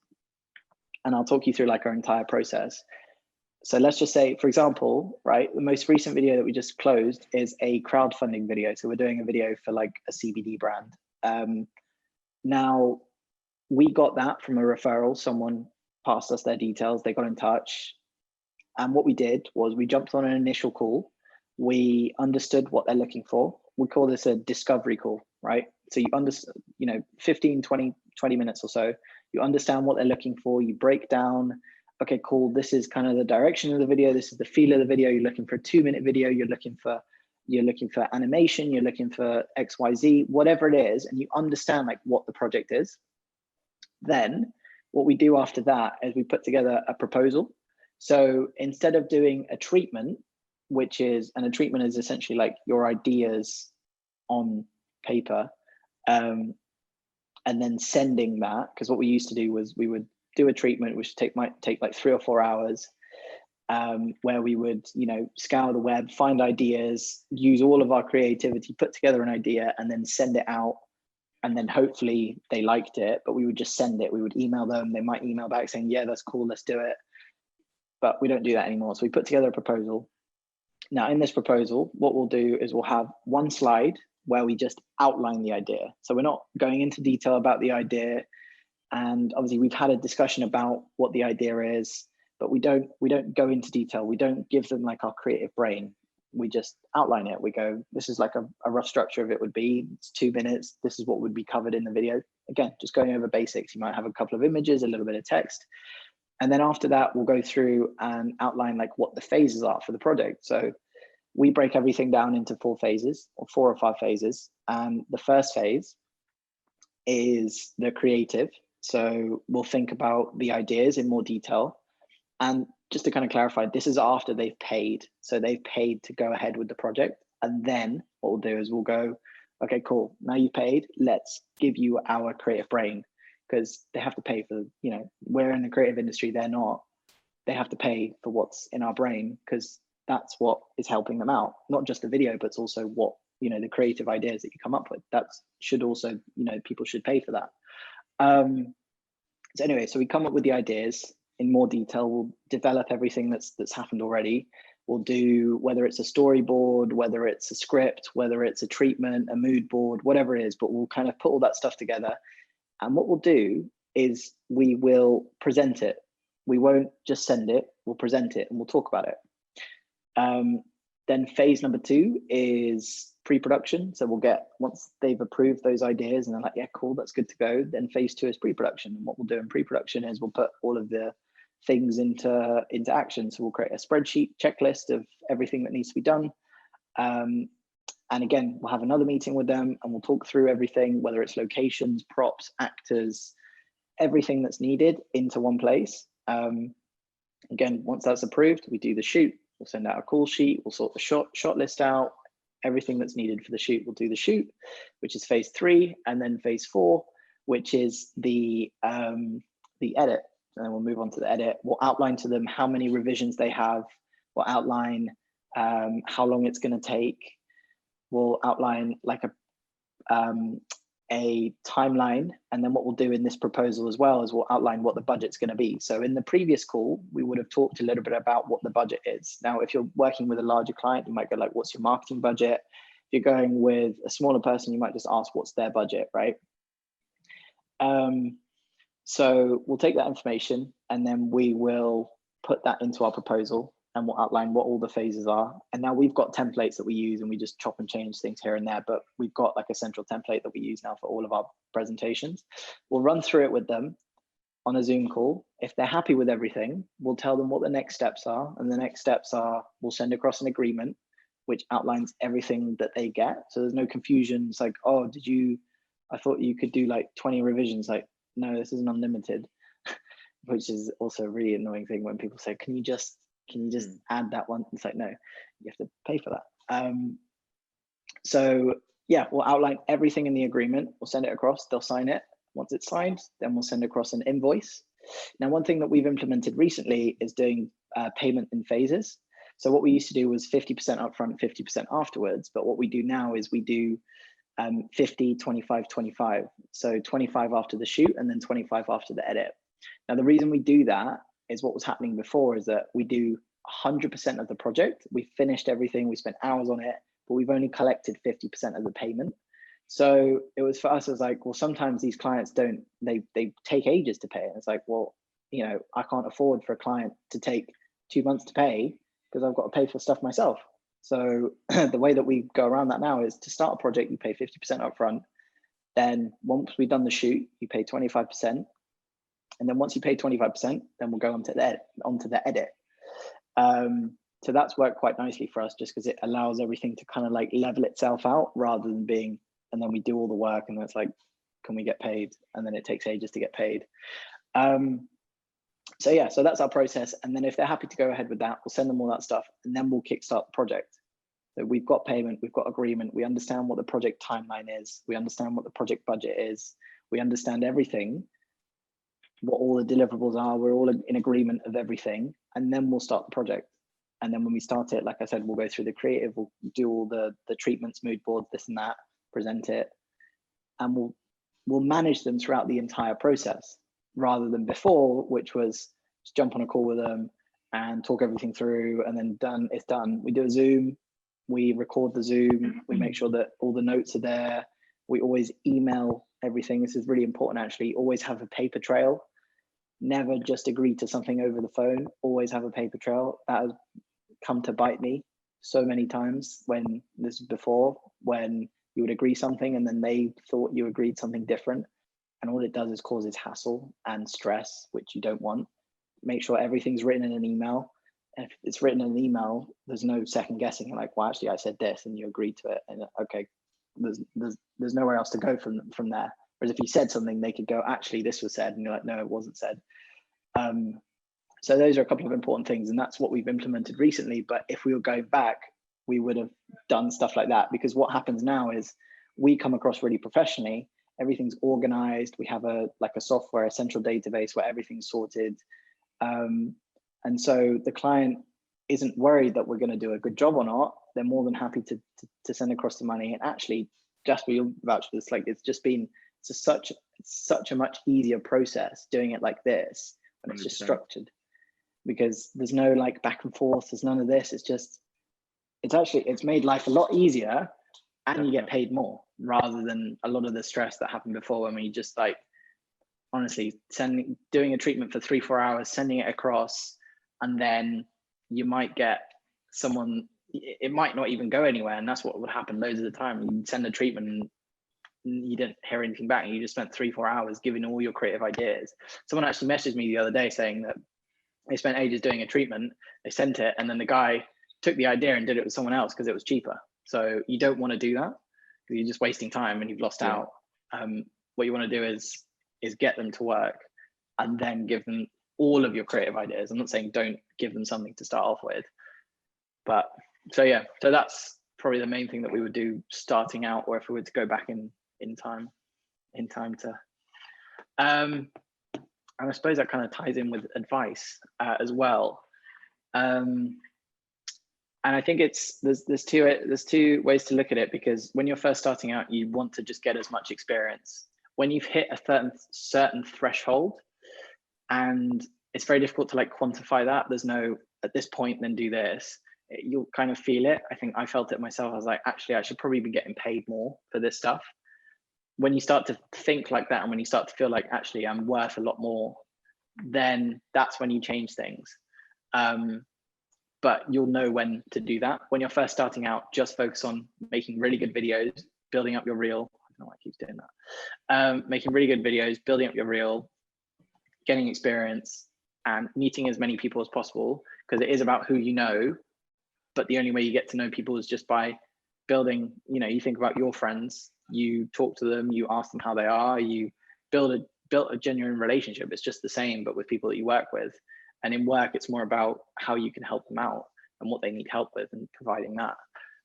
and I'll talk you through like our entire process. So let's just say, for example, right, the most recent video that we just closed is a crowdfunding video. So we're doing a video for like a CBD brand. Now, we got that from a referral. Someone passed us their details. They got in touch. And what we did was we jumped on an initial call. We understood what they're looking for. We call this a discovery call, right? So you understand, you know, 15, 20 minutes or so, you understand what they're looking for. You break down, okay, cool. This is kind of the direction of the video. This is the feel of the video. You're looking for a 2-minute video. You're looking for animation. You're looking for XYZ, whatever it is. And you understand like what the project is. Then what we do after that is we put together a proposal. So instead of doing a treatment, a treatment is essentially like your ideas on paper, and then sending that, because what we used to do was we would do a treatment which might take like 3 or 4 hours, where we would, you know, scour the web, find ideas, use all of our creativity, put together an idea, and then send it out. And then hopefully they liked it, but we would just send it. We would email them. They might email back saying, yeah, that's cool, let's do it. But we don't do that anymore. So we put together a proposal. Now in this proposal, what we'll do is we'll have one slide where we just outline the idea. So we're not going into detail about the idea. And obviously we've had a discussion about what the idea is, but we don't go into detail. We don't give them like our creative brain. We just outline it. We go, this is like a rough structure of it would be, it's 2 minutes. This is what would be covered in the video. Again, just going over basics. You might have a couple of images, a little bit of text. And then after that, we'll go through and outline like what the phases are for the project. So we break everything down into 4 phases, or 4 or 5 phases. And the first phase is the creative. So we'll think about the ideas in more detail. And just to kind of clarify, this is after they've paid. So they've paid to go ahead with the project. And then what we'll do is we'll go, okay, cool. Now you paid, let's give you our creative brain, because they have to pay for, you know, we're in the creative industry, they're not. They have to pay for what's in our brain, because that's what is helping them out. Not just the video, but it's also what, you know, the creative ideas that you come up with. That should also, you know, people should pay for that. So anyway, so we come up with the ideas in more detail. We'll develop everything that's happened already. We'll do, whether it's a storyboard, whether it's a script, whether it's a treatment, a mood board, whatever it is, but we'll kind of put all that stuff together. And what we'll do is we will present it. We won't just send it, we'll present it and we'll talk about it. Then phase number 2 is pre-production. So we'll get, once they've approved those ideas and they're like, yeah, cool, that's good to go. Then phase 2 is pre-production. And what we'll do in pre-production is we'll put all of the things into action. So we'll create a spreadsheet checklist of everything that needs to be done. And And again, we'll have another meeting with them and we'll talk through everything, whether it's locations, props, actors, everything that's needed into one place. Again, once that's approved, we do the shoot. We'll send out a call sheet. We'll sort the shot list out. Everything that's needed for the shoot, we'll do the shoot, which is phase 3, and then phase 4, which is the edit. And then we'll move on to the edit. We'll outline to them how many revisions they have. We'll outline how long it's going to take. We'll outline like a timeline, and then what we'll do in this proposal as well is we'll outline what the budget's going to be. So in the previous call, we would have talked a little bit about what the budget is. Now, if you're working with a larger client, you might go like, what's your marketing budget? If you're going with a smaller person, you might just ask what's their budget, right? So we'll take that information and then we will put that into our proposal, and we'll outline what all the phases are. And now we've got templates that we use, and we just chop and change things here and there, but we've got like a central template that we use now for all of our presentations. We'll run through it with them on a Zoom call. If they're happy with everything, we'll tell them what the next steps are. And the next steps are, we'll send across an agreement, which outlines everything that they get. So there's no confusion. It's like, oh, I thought you could do like 20 revisions. Like, no, this isn't unlimited, which is also a really annoying thing when people say, can you just add that one? It's like, no, you have to pay for that. So yeah, we'll outline everything in the agreement. We'll send it across, they'll sign it. Once it's signed, then we'll send across an invoice. Now, one thing that we've implemented recently is doing payment in phases. So what we used to do was 50% upfront, 50% afterwards. But what we do now is we do 50, 25, 25. So 25 after the shoot and then 25 after the edit. Now, the reason we do that is what was happening before is that we do 100% of the project. We finished everything, we spent hours on it, but we've only collected 50% of the payment. So it was for us, as like, well, sometimes these clients they take ages to pay. And it's like, well, I can't afford for a client to take 2 months to pay because I've got to pay for stuff myself. So the way that we go around that now is to start a project, you pay 50% upfront. Then once we've done the shoot, you pay 25%. And then once you pay 25%, then we'll go onto the edit. So that's worked quite nicely for us, just because it allows everything to kind of like level itself out rather than being, and then we do all the work and then it's like, can we get paid? And then it takes ages to get paid. So yeah, so that's our process. And then if they're happy to go ahead with that, we'll send them all that stuff and then we'll kickstart the project. So we've got payment, we've got agreement, we understand what the project timeline is, we understand what the project budget is, we understand everything, what all the deliverables are, we're all in agreement of everything, and then we'll start the project. And then when we start it, like I said, we'll go through the creative, we'll do all the treatments, mood boards, this and that, present it, and we'll manage them throughout the entire process, rather than before, which was just jump on a call with them and talk everything through, and then it's done. We do a Zoom, we record the Zoom, we make sure that all the notes are there. We always email everything. This is really important, actually. Always have a paper trail. Never just agree to something over the phone. Always have a paper trail. That has come to bite me so many times when this was before, when you would agree something and then they thought you agreed something different. And all it does is causes hassle and stress, which you don't want. Make sure everything's written in an email. And if it's written in an email, there's no second guessing. You're like, well, actually, I said this and you agreed to it. And okay, there's nowhere else to go from there. Whereas if you said something, they could go, actually, this was said. And you're like, no, it wasn't said. So those are a couple of important things. And that's what we've implemented recently. But if we were going back, we would have done stuff like that. Because what happens now is we come across really professionally. Everything's organized. We have a software, a central database where everything's sorted. And so the client isn't worried that we're going to do a good job or not. They're more than happy to send across the money. And actually, Jasper, you'll vouch for this. Like, it's such a much easier process doing it like this when it's just structured, because there's no like back and forth. There's none of this. It's made life a lot easier, and you get paid more rather than a lot of the stress that happened before when we just like, honestly, doing a treatment for 3-4 hours, sending it across, and then you might get someone, it might not even go anywhere. And that's what would happen loads of the time. You'd send a treatment and you didn't hear anything back, and you just spent 3-4 hours giving all your creative ideas. Someone actually messaged me the other day saying that they spent ages doing a treatment, they sent it, and then the guy took the idea and did it with someone else because it was cheaper. So you don't want to do that because you're just wasting time and you've lost out. What you want to do is get them to work and then give them all of your creative ideas. I'm not saying don't give them something to start off with, but so that's probably the main thing that we would do starting out, or if we were to go back in time to and I suppose that kind of ties in with advice as well. And I think there's two ways to look at it, because when you're first starting out, you want to just get as much experience. When you've hit a certain threshold, and it's very difficult to like quantify that. There's no at this point, then do this. You'll kind of feel it. I think I felt it myself. I was like, actually, I should probably be getting paid more for this stuff. When you start to think like that, and when you start to feel like actually I'm worth a lot more, then that's when you change things. But you'll know when to do that. When you're first starting out, just focus on making really good videos, building up your reel. I don't know why I keep doing that. Making really good videos, building up your reel, getting experience, and meeting as many people as possible, because it is about who you know. But the only way you get to know people is just by building, you think about your friends, you talk to them, you ask them how they are, you built a genuine relationship. It's just the same, but with people that you work with. And in work, it's more about how you can help them out and what they need help with and providing that.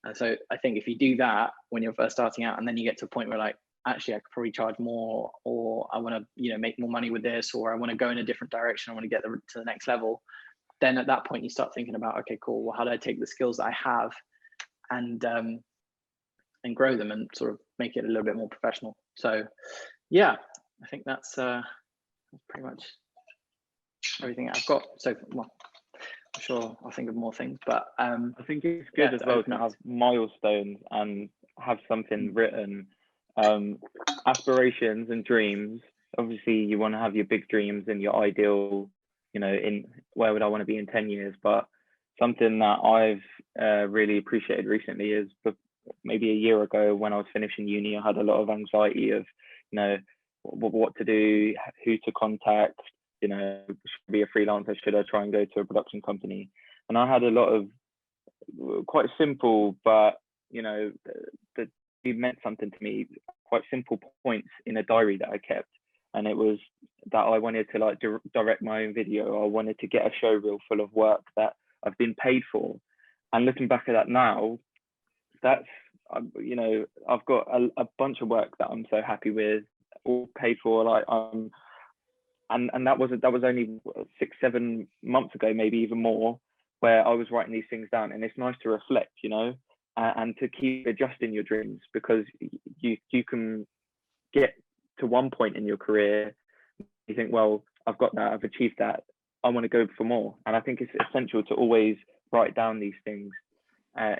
And so I think if you do that when you're first starting out, and then you get to a point where like, actually, I could probably charge more, or I want to, make more money with this, or I want to go in a different direction, I want to get to the next level. Then at that point, you start thinking about, okay, cool. Well, how do I take the skills that I have and grow them and sort of make it a little bit more professional? So, yeah, I think that's pretty much everything I've got. So, well, I'm sure I'll think of more things, but I think it's good as well to have milestones and have something written. Aspirations and dreams. Obviously, you want to have your big dreams and your ideal, in where would I want to be in 10 years. But something that I've really appreciated recently is maybe a year ago when I was finishing uni, I had a lot of anxiety of, what to do, who to contact, should I be a freelancer, should I try and go to a production company? And I had a lot of quite simple, but, that it meant something to me, quite simple points in a diary that I kept. And it was that I wanted to like direct my own video. I wanted to get a show reel full of work that I've been paid for. And looking back at that now, that's, I've got a bunch of work that I'm so happy with, all paid for. Like and that was only 6-7 months ago, maybe even more, where I was writing these things down. And it's nice to reflect, and to keep adjusting your dreams, because you can get to one point in your career, you think, well, I've got that, I've achieved that, I want to go for more. And I think it's essential to always write down these things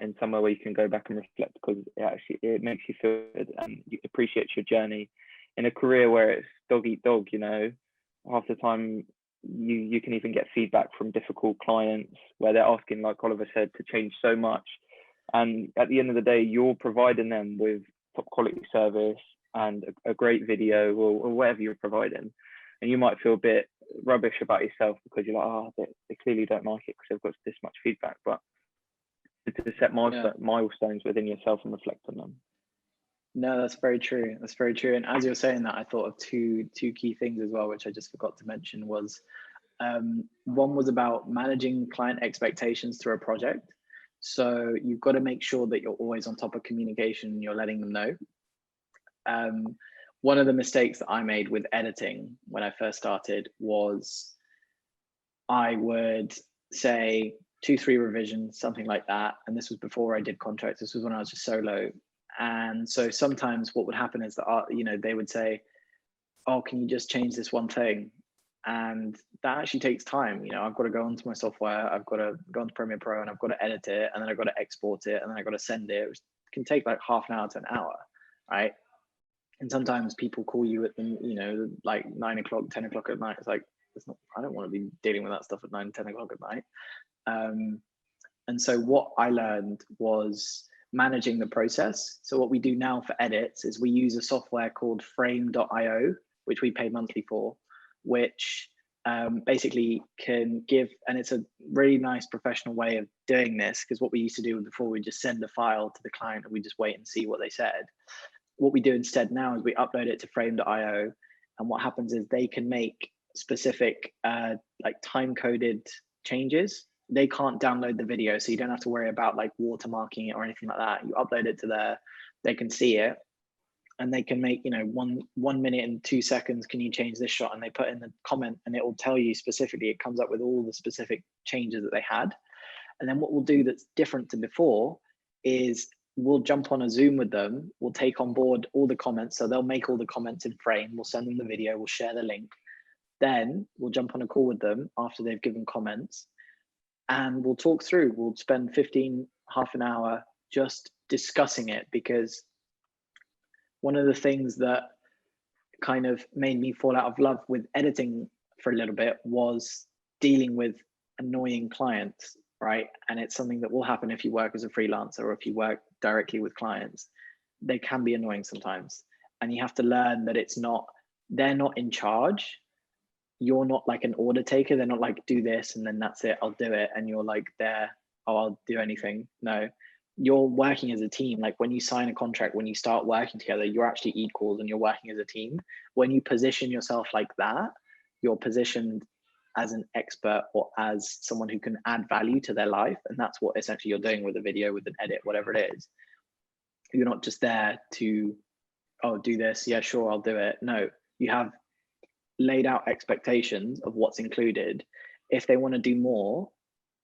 in somewhere where you can go back and reflect, because it makes you feel good and you appreciate your journey. In a career where it's dog eat dog, half the time you can even get feedback from difficult clients where they're asking, like Oliver said, to change so much. And at the end of the day, you're providing them with top quality service and a great video, or whatever you're providing. And you might feel a bit rubbish about yourself because you're like, they clearly don't like it because they've got this much feedback. But to set milestones within yourself and reflect on them. No, that's very true. That's very true. And as you're saying that, I thought of two key things as well, which I just forgot to mention. Was one was about managing client expectations through a project. So you've got to make sure that you're always on top of communication and you're letting them know. One of the mistakes that I made with editing when I first started was I would say 2-3 revisions, something like that. And this was before I did contracts. This was when I was just solo. And so sometimes what would happen is that, they would say, oh, can you just change this one thing? And that actually takes time. I've got to go onto my software, I've got to go onto Premiere Pro, and I've got to edit it, and then I've got to export it, and then I've got to send it. It can take like half an hour to an hour, right? And sometimes people call you at like 9 o'clock, 10 o'clock at night. It's like, I don't want to be dealing with that stuff at 9, 10 o'clock at night. And so what I learned was managing the process. So what we do now for edits is we use a software called frame.io, which we pay monthly for, which basically can give, and it's a really nice professional way of doing this, because what we used to do before, we just send a file to the client and we just wait and see what they said. What we do instead now is we upload it to frame.io, and what happens is they can make specific like time-coded changes. They can't download the video, so you don't have to worry about like watermarking it or anything like that. You upload it to there, they can see it, and they can make, you know, 1 minute and 2 seconds, can you change this shot? And they put in the comment, and it will tell you specifically, it comes up with all the specific changes that they had. And then what we'll do that's different to before is we'll jump on a Zoom with them, we'll take on board all the comments. So they'll make all the comments in frame, we'll send them the video, we'll share the link. Then we'll jump on a call with them after they've given comments, and we'll talk through, we'll spend half an hour just discussing it, because one of the things that kind of made me fall out of love with editing for a little bit was dealing with annoying clients, right? And it's something that will happen if you work as a freelancer or if you work directly with clients. They can be annoying sometimes, and you have to learn that they're not in charge. You're not like an order taker. They're not like, do this and then that's it, I'll do it. And you're like there, oh, I'll do anything. No, you're working as a team. Like when you sign a contract, when you start working together, you're actually equals and you're working as a team. When you position yourself like that, you're positioned as an expert or as someone who can add value to their life. And that's what essentially you're doing with a video, with an edit, whatever it is. You're not just there to, oh, do this, yeah, sure, I'll do it. No, you have laid out expectations of what's included. If they want to do more,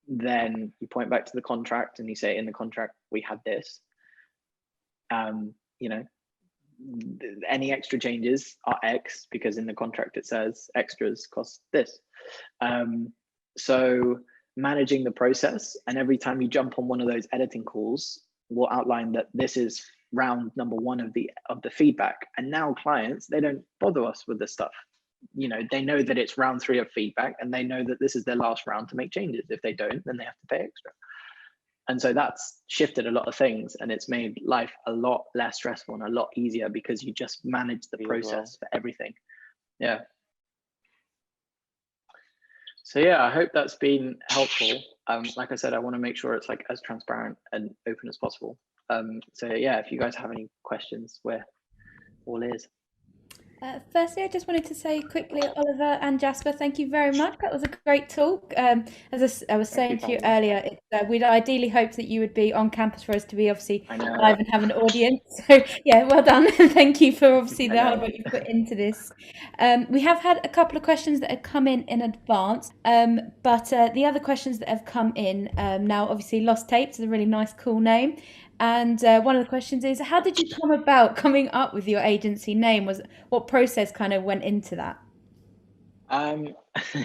then you point back to the contract and you say, in the contract we had this, you know, any extra changes are X, because in the contract it says extras cost this. So managing the process, and every time you jump on one of those editing calls, we'll outline that this is round number 1 of the feedback. And now clients, they don't bother us with this stuff. You know, they know that it's round 3 of feedback, and they know that this is their last round to make changes. If they don't, then they have to pay extra. And so that's shifted a lot of things, and it's made life a lot less stressful and a lot easier, because you just manage the process for everything. Yeah. So yeah, I hope that's been helpful. Like I said, I want to make sure it's like as transparent and open as possible. So yeah, if you guys have any questions, we're all ears. Firstly, I just wanted to say quickly, Oliver and Jasper, thank you very much. That was a great talk. As I was saying to you earlier, we'd ideally hoped that you would be on campus for us to be obviously live and have an audience. So yeah, well done. Thank you for obviously the hard work you put into this. We have had a couple of questions that have come in advance, but the other questions that have come in now, obviously Lost Tapes is a really nice, cool name. And one of the questions is, how did you come about coming up with your agency name? What process kind of went into that?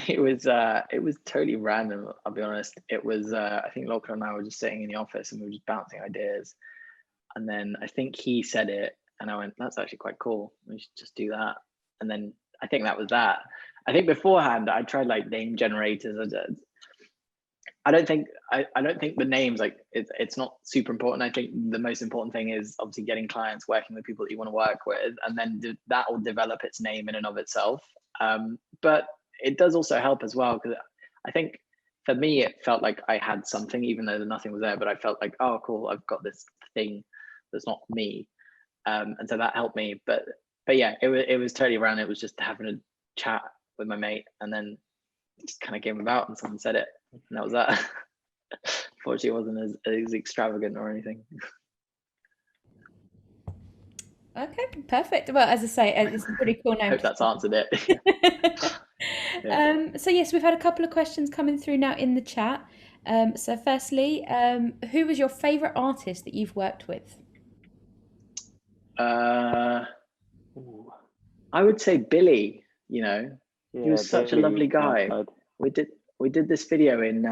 It was totally random, I'll be honest. It was I think Lachlan and I were just sitting in the office and we were just bouncing ideas, and then I think he said it and I went, that's actually quite cool, we should just do that. And then I think that was that. I think beforehand I tried like name generators. I don't think the names, like it's not super important. I think the most important thing is obviously getting clients, working with people that you want to work with, and then that will develop its name in and of itself. But it does also help as well, because I think for me it felt like I had something, even though nothing was there, but I felt like, oh cool, I've got this thing that's not me, and so that helped me. But yeah, it was totally random. It was just having a chat with my mate, and then it just kind of came about and someone said it, and that was that. Fortunately, it wasn't as extravagant or anything. Okay, perfect. Well, as I say, it's a pretty cool name. I hope that's answered it. Yeah. So yes, we've had a couple of questions coming through now in the chat. So firstly, who was your favourite artist that you've worked with? I would say Billy. You know, he was such a lovely guy. We did this video in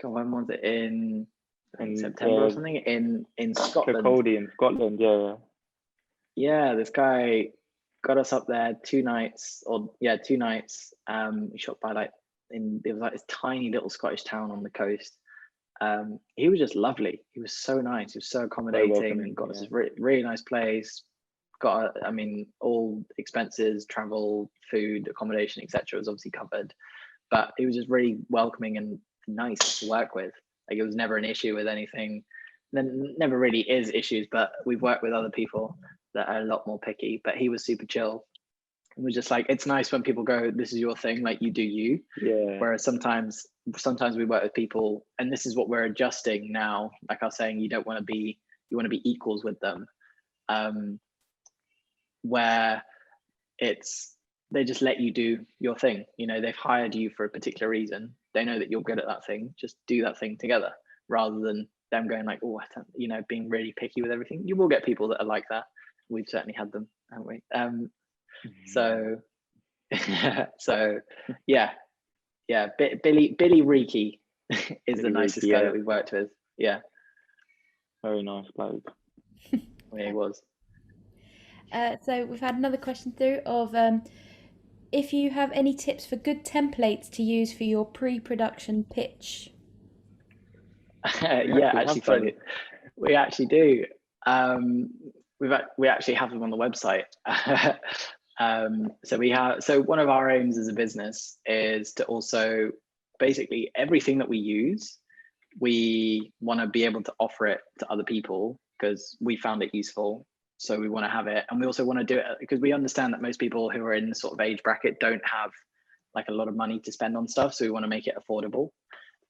when was it, in September or something, in Scotland. In Scotland, yeah. Yeah, this guy got us up there 2 nights. We shot by it was like this tiny little Scottish town on the coast. He was just lovely. He was so nice. He was so accommodating. Got us this really nice place, I mean, all expenses, travel, food, accommodation, etc. was obviously covered, but it was just really welcoming and nice to work with. Like, it was never an issue with anything. Then never really is issues, but we've worked with other people that are a lot more picky, but he was super chill. And was just like, it's nice when people go, this is your thing, like, you do you. Yeah. Whereas sometimes we work with people, and this is what we're adjusting now. Like I was saying, you want to be equals with them. Where they just let you do your thing. You know, they've hired you for a particular reason. They know that you're good at that thing. Just do that thing together, rather than them going like, oh, you know, being really picky with everything. You will get people that are like that. We've certainly had them, haven't we? So yeah. Billy Reiki is the nicest guy that we've worked with. Yeah. Very nice bloke. Yeah, he was. So we've had another question through of if you have any tips for good templates to use for your pre-production pitch. Yeah, actually funny. We actually do. We actually have them on the website. So one of our aims as a business is to also, basically everything that we use, we want to be able to offer it to other people because we found it useful. So we want to have it, and we also want to do it because we understand that most people who are in the sort of age bracket don't have like a lot of money to spend on stuff. So we want to make it affordable.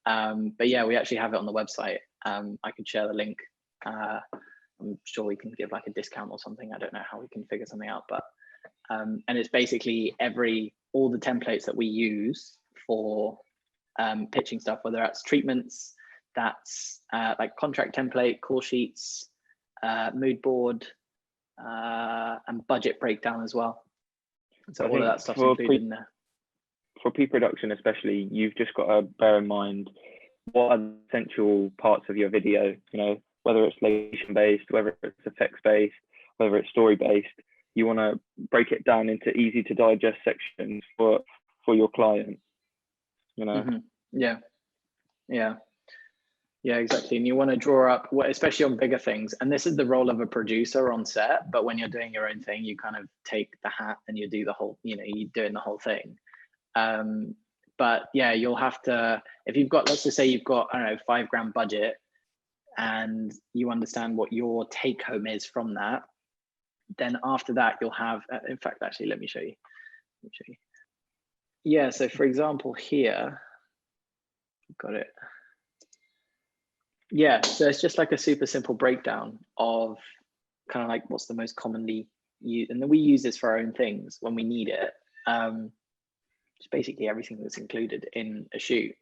But yeah, we actually have it on the website. I could share the link. I'm sure we can give like a discount or something. I don't know how we can figure something out, but and it's basically all the templates that we use for pitching stuff, whether that's treatments, that's like contract template, call sheets, mood board, and budget breakdown as well. So all of that stuff's included in there. For pre-production especially, you've just got to bear in mind what are the essential parts of your video, you know, whether it's location based, whether it's effects based, whether it's story based. You want to break it down into easy to digest sections for your client, you know. Yeah, exactly. And you want to draw up, especially on bigger things, and this is the role of a producer on set, but when you're doing your own thing, you kind of take the hat and you do the whole, you know, you're doing the whole thing. But yeah, you'll have to, if you've got, let's just say you've got, I don't know, £5,000 budget, and you understand what your take home is from that, then after that you'll have, in fact, actually, let me show you. Yeah, so for example here, got it. Yeah, so it's just like a super simple breakdown of kind of like what's the most commonly used, and then we use this for our own things when we need it. It's basically everything that's included in a shoot.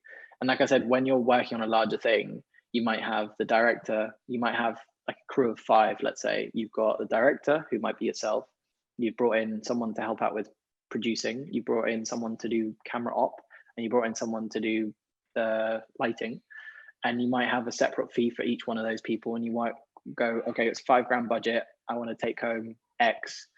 And like I said, when you're working on a larger thing, you might have the director, you might have like a crew of 5, let's say. You've got the director, who might be yourself. You've brought in someone to help out with producing. You brought in someone to do camera op, and you brought in someone to do the lighting. And you might have a separate fee for each one of those people. And you might go, okay, it's £5,000 budget. I want to take home X.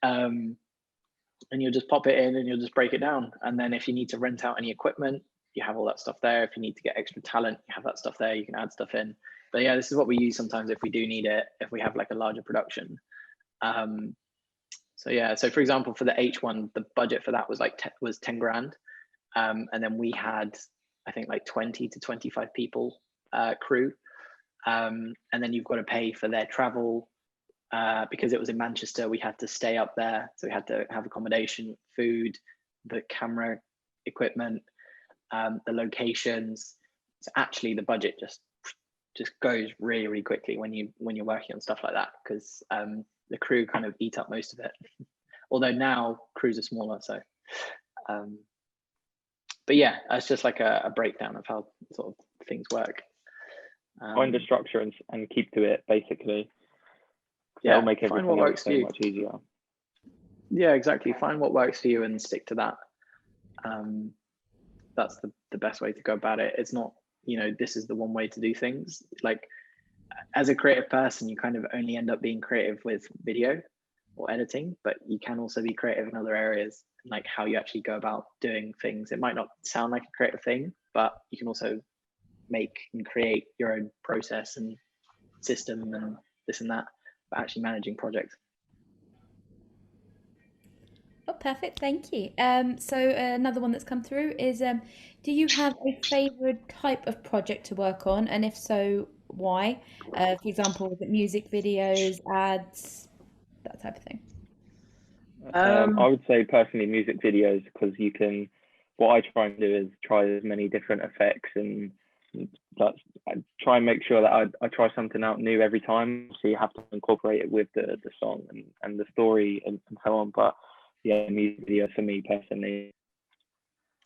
And you'll just pop it in and you'll just break it down. And then if you need to rent out any equipment, you have all that stuff there. If you need to get extra talent, you have that stuff there. You can add stuff in. But yeah, this is what we use sometimes if we do need it, if we have like a larger production. So yeah, so for example, for the H1, the budget for that was like was 10 grand. And then we had, I think, like 20 to 25 people crew. And then you've got to pay for their travel. Because it was in Manchester, we had to stay up there. So we had to have accommodation, food, the camera equipment, the locations. So actually the budget just goes really, really quickly when you're working on stuff like that, because the crew kind of eat up most of it. Although now crews are smaller, so but yeah, it's just like a breakdown of how sort of things work. Find a structure and keep to it, basically. Yeah, that'll make everything else so much easier. Yeah, exactly. Find what works for you and stick to that. That's the best way to go about it. It's not, you know, this is the one way to do things. Like, as a creative person, you kind of only end up being creative with video or editing, but you can also be creative in other areas, like how you actually go about doing things. It might not sound like a creative thing, but you can also make and create your own process and system and this and that, but actually managing projects. perfect. Thank you. So another one that's come through is, do you have a favorite type of project to work on? And if so, why? For example, is it music videos, ads, that type of thing? I would say personally music videos, because you can, what I try and do is try as many different effects, and that's, I try and make sure that I try something out new every time. So you have to incorporate it with the song and the story and so on. But yeah, music video for me personally.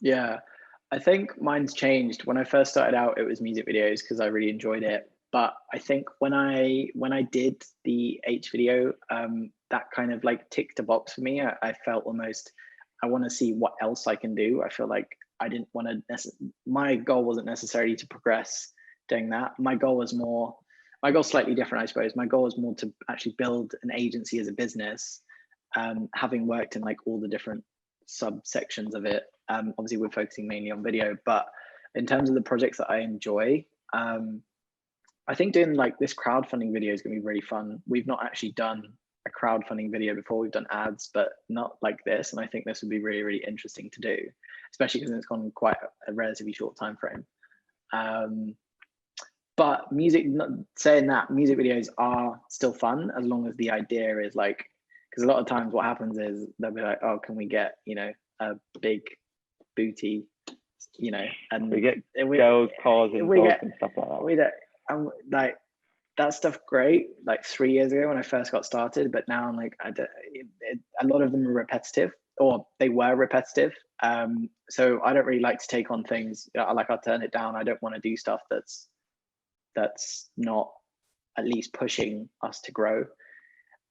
Yeah, I think mine's changed. When I first started out, it was music videos because I really enjoyed it. But I think when I did the H video, that kind of like ticked a box for me. I felt almost, I want to see what else I can do. I feel like I didn't want to, my goal wasn't necessarily to progress doing that. My goal was more, my goal's slightly different, I suppose. My goal was more to actually build an agency as a business, having worked in like all the different subsections of it. Obviously we're focusing mainly on video, but in terms of the projects that I enjoy, I think doing like this crowdfunding video is going to be really fun. We've not actually done a crowdfunding video before. We've done ads, but not like this. And I think this would be really, really interesting to do, especially because it's gone quite a relatively short time frame. But music, saying that, music videos are still fun as long as the idea is like, because a lot of times what happens is they'll be like, oh, can we get, you know, a big booty, you know, and we get girls, cars, and dogs and stuff like that. We don't, like that stuff great like 3 years ago when I first got started, but now I'm like, a lot of them are repetitive, or they were repetitive. So I don't really like to take on things, like I'll turn it down. I don't want to do stuff that's not at least pushing us to grow.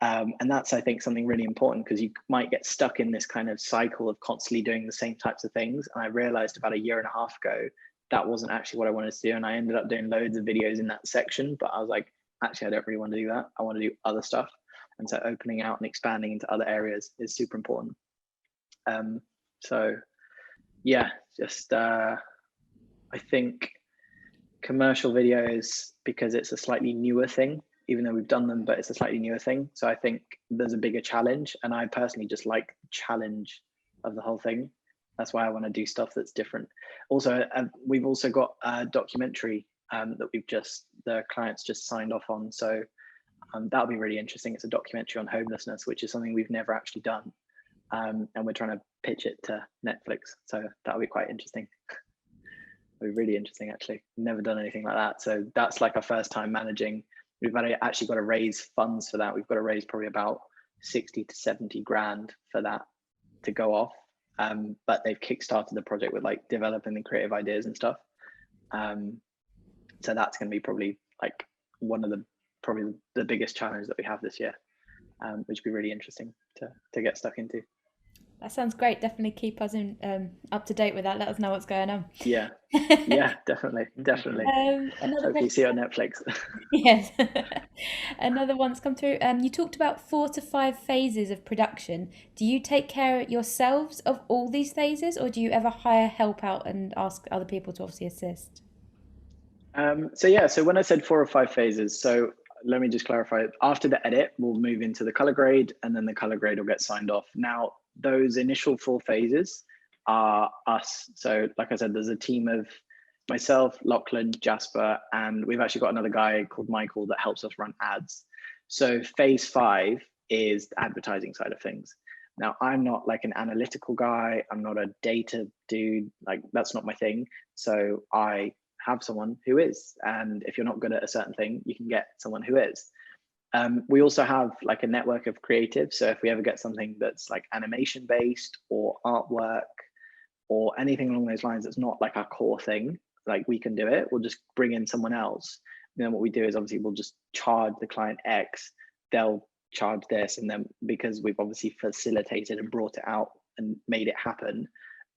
And that's, I think, something really important, because you might get stuck in this kind of cycle of constantly doing the same types of things. And I realized about 1.5 years ago that wasn't actually what I wanted to do. And I ended up doing loads of videos in that section, but I was like, actually, I don't really want to do that. I want to do other stuff. And so opening out and expanding into other areas is super important. So yeah, just I think commercial videos, because it's a slightly newer thing, even though we've done them, but it's a slightly newer thing. So I think there's a bigger challenge, and I personally just like the challenge of the whole thing. That's why I want to do stuff that's different. Also, we've also got a documentary that the clients just signed off on. So that'll be really interesting. It's a documentary on homelessness, which is something we've never actually done. And we're trying to pitch it to Netflix. So that'll be quite interesting. It'll be really interesting, actually. Never done anything like that. So that's like our first time managing. We've actually got to raise funds for that. We've got to raise probably about 60 to 70 grand for that to go off. But they've kickstarted the project with like developing the creative ideas and stuff. So that's going to be probably like one of the biggest challenges that we have this year, which would be really interesting to get stuck into. That sounds great. Definitely keep us up to date with that. Let us know what's going on. Yeah, definitely. Hopefully see it on Netflix. Yes. Another one's come through. You talked about 4 to 5 phases of production. Do you take care yourselves of all these phases, or do you ever hire help out and ask other people to obviously assist? So when I said 4 or 5 phases, so let me just clarify. After the edit, we'll move into the color grade, and then the color grade will get signed off. Now, those initial 4 phases are us. So like I said, there's a team of myself, Lachlan, Jasper, and we've actually got another guy called Michael that helps us run ads. So phase 5 is the advertising side of things. Now, I'm not like an analytical guy. I'm not a data dude. Like, that's not my thing. So I have someone who is, and if you're not good at a certain thing, you can get someone who is. We also have like a network of creatives. So if we ever get something that's like animation based or artwork or anything along those lines, that's not like our core thing, like we can do it, we'll just bring in someone else. And then what we do is obviously we'll just charge the client X, they'll charge this, and then because we've obviously facilitated and brought it out and made it happen,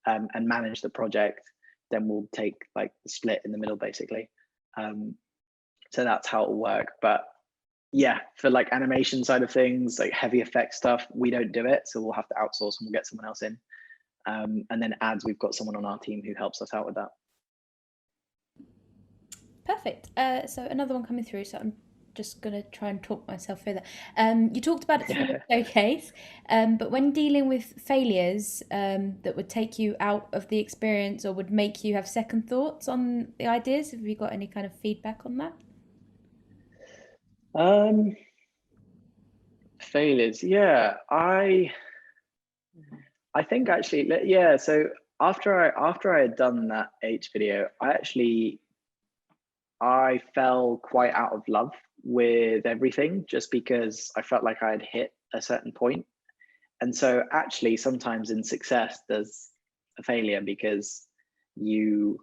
and manage the project, then we'll take like the split in the middle basically. So that's how it'll work. But yeah, for like animation side of things, like heavy effect stuff, we don't do it, so we'll have to outsource and we'll get someone else in. And then ads, we've got someone on our team who helps us out with that. Perfect. So another one coming through. So I'm just going to try and talk myself through that. You talked about it through your showcase, but when dealing with failures that would take you out of the experience or would make you have second thoughts on the ideas, have you got any kind of feedback on that? Failures, yeah. I think actually, yeah. So after I had done that H video, I fell quite out of love with everything, just because I felt like I had hit a certain point. And so actually sometimes in success there's a failure because you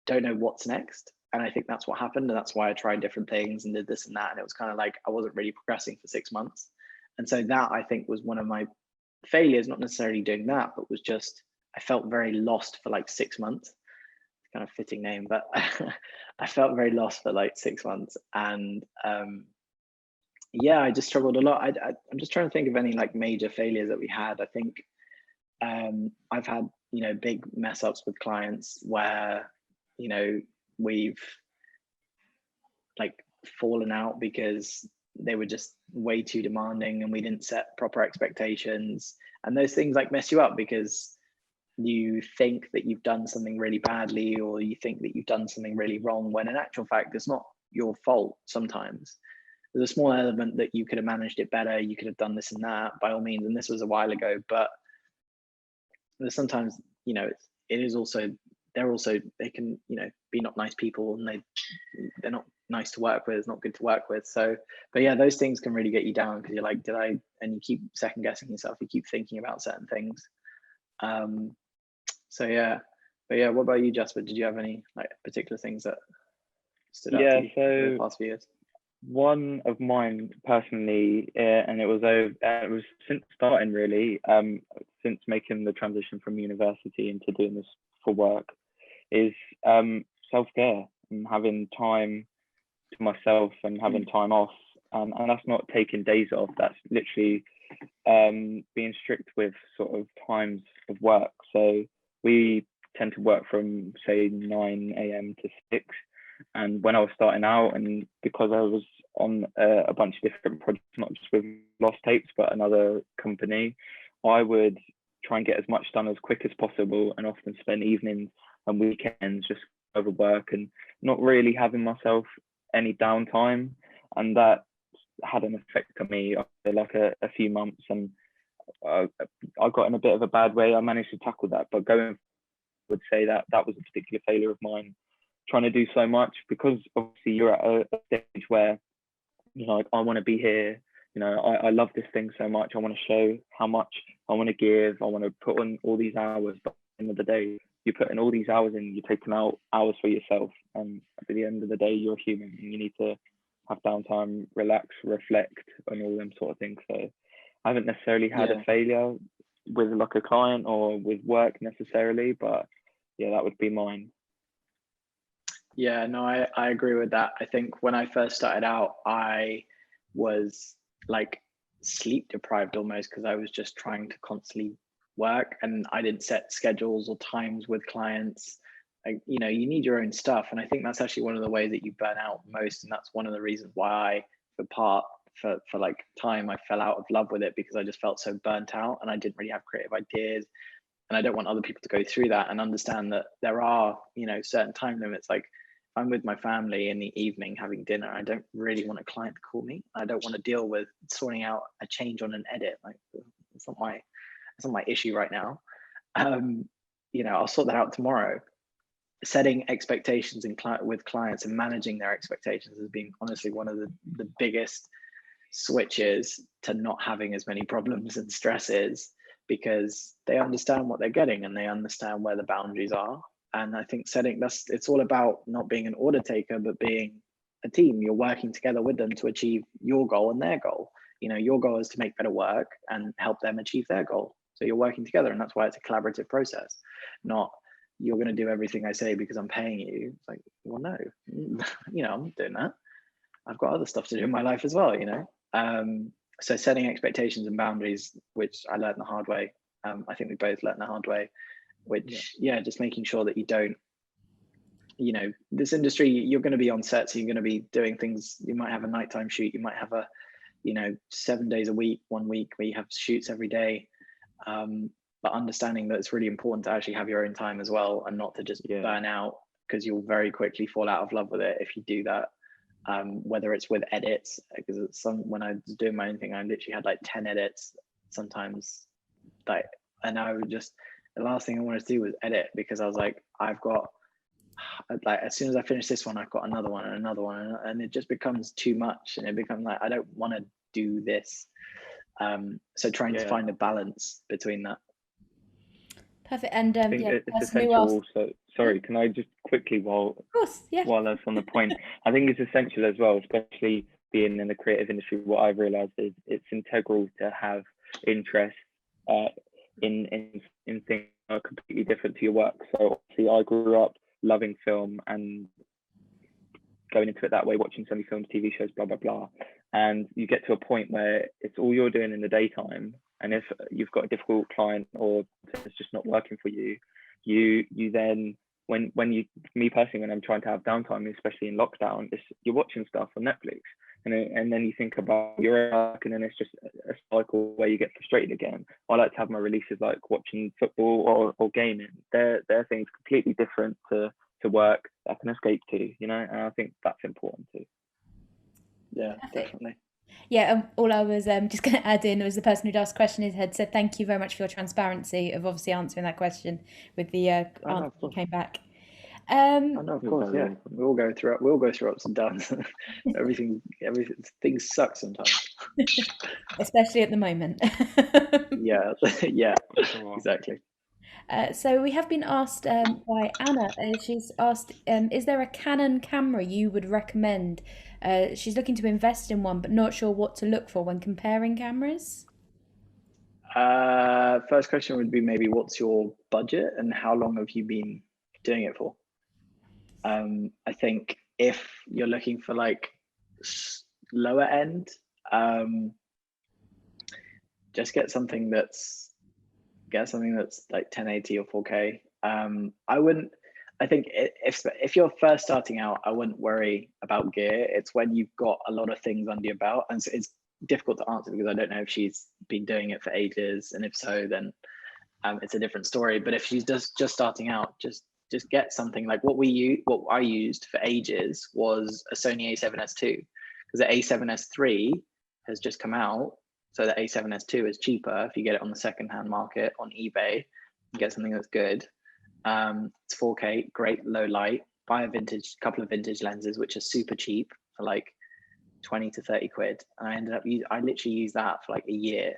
don't know what's next. And I think that's what happened. And that's why I tried different things and did this and that. And it was kind of like I wasn't really progressing for 6 months. And so that, I think, was one of my failures, not necessarily doing that, but was just I felt very lost for like 6 months. Kind of fitting name, but I felt very lost for like 6 months. And yeah, I just struggled a lot. I'm just trying to think of any like major failures that we had. I think I've had, big mess ups with clients where, we've like fallen out because they were just way too demanding and we didn't set proper expectations. And those things like mess you up because you think that you've done something really badly, or you think that you've done something really wrong, when in actual fact it's not your fault. Sometimes there's a small element that you could have managed it better, you could have done this and that, by all means, and this was a while ago. But there's sometimes, it is also, they can, be not nice people, and they're not nice to work with, it's not good to work with. So, but yeah, those things can really get you down, because you're like, and you keep second guessing yourself, you keep thinking about certain things. So yeah, but yeah, what about you, Jasper? Did you have any like particular things that stood out to you over the past few years? One of mine personally, and it was since starting really, since making the transition from university into doing this for work, is self-care and having time to myself and having time off. And that's not taking days off, that's literally being strict with sort of times of work. So we tend to work from say 9 a.m. to 6. And when I was starting out, and because I was on a bunch of different projects, not just with Lost Tapes, but another company, I would try and get as much done as quick as possible, and often spend evenings and weekends just over work and not really having myself any downtime. And that had an effect on me after like a few months, and I got in a bit of a bad way. I managed to tackle that, but I would say that was a particular failure of mine, trying to do so much, because obviously you're at a stage where like, I want to be here, I love this thing so much, I want to show how much I want to give, I want to put on all these hours, but at the end of the day, you're putting all these hours in, you're taking out hours for yourself, and at the end of the day, you're a human and you need to have downtime, relax, reflect, and all them sort of things. So I haven't necessarily had a failure with like a client or with work necessarily, but yeah, that would be mine. Yeah, no, I agree with that. I think when I first started out, I was like sleep deprived almost, because I was just trying to constantly work, and I didn't set schedules or times with clients. Like, you need your own stuff. And I think that's actually one of the ways that you burn out most. And that's one of the reasons why for like time, I fell out of love with it, because I just felt so burnt out and I didn't really have creative ideas. And I don't want other people to go through that, and understand that there are, certain time limits. Like, if I'm with my family in the evening having dinner, I don't really want a client to call me. I don't want to deal with sorting out a change on an edit. Like, it's not my issue right now. I'll sort that out tomorrow. Setting expectations with clients and managing their expectations has been honestly one of the biggest switches to not having as many problems and stresses, because they understand what they're getting and they understand where the boundaries are. And I think it's all about not being an order taker, but being a team. You're working together with them to achieve your goal and their goal. Your goal is to make better work and help them achieve their goal. So you're working together, and that's why it's a collaborative process, not you're going to do everything I say because I'm paying you. It's like, well, no, I'm not doing that. I've got other stuff to do in my life as well, So setting expectations and boundaries, which I learned the hard way. I think we both learned the hard way, which, just making sure that you don't this industry, you're going to be on set, so you're going to be doing things. You might have a nighttime shoot, you might have a 7 days a week, 1 week where you have shoots every day. But understanding that it's really important to actually have your own time as well, and not to just burn out, because you'll very quickly fall out of love with it if you do that. Whether it's with edits, because when I was doing my own thing, I literally had like 10 edits sometimes, and I would just, the last thing I wanted to do was edit, because I was like, I've got, like, as soon as I finish this one, I've got another one and another one, and it just becomes too much, and it becomes like, I don't want to do this. So trying to find a balance between that. Perfect. And I think it's essential also. Sorry, can I just quickly, while that's on the point, I think it's essential as well, especially being in the creative industry. What I've realized is it's integral to have interest in things that are completely different to your work. So obviously I grew up loving film and going into it that way, watching so many films, TV shows, blah, blah, blah. And you get to a point where it's all you're doing in the daytime. And if you've got a difficult client or it's just not working for you, you then, me personally, when I'm trying to have downtime, especially in lockdown, you're watching stuff on Netflix. And then you think about your work, and then it's just a cycle where you get frustrated again. I like to have my releases like watching football or gaming. They're things completely different to work that I can escape to, and I think that's important too. Yeah, definitely. Yeah, all I was just going to add in was the person who'd asked the question had said, thank you very much for your transparency of obviously answering that question with the answer that came back. Of course, yeah. We'll go through ups and downs. everything things suck sometimes. Especially at the moment. yeah, exactly. So we have been asked by Anna. She's asked, is there a Canon camera you would recommend? She's looking to invest in one, but not sure what to look for when comparing cameras. First question would be maybe what's your budget and how long have you been doing it for? I think if you're looking for like lower end, just get something that's like 1080 or 4K. I think if you're first starting out, I wouldn't worry about gear. It's when you've got a lot of things under your belt, and so it's difficult to answer because I don't know if she's been doing it for ages, and if so, then it's a different story. But if she's just starting out, just get something like what I used for ages was a Sony A7S II, because the A7S III has just come out. So the A7S II is cheaper if you get it on the secondhand market on eBay. You get something that's good. It's 4K, great low light. Buy a couple of vintage lenses, which are super cheap for like 20 to 30 quid. And I literally used that for like a year,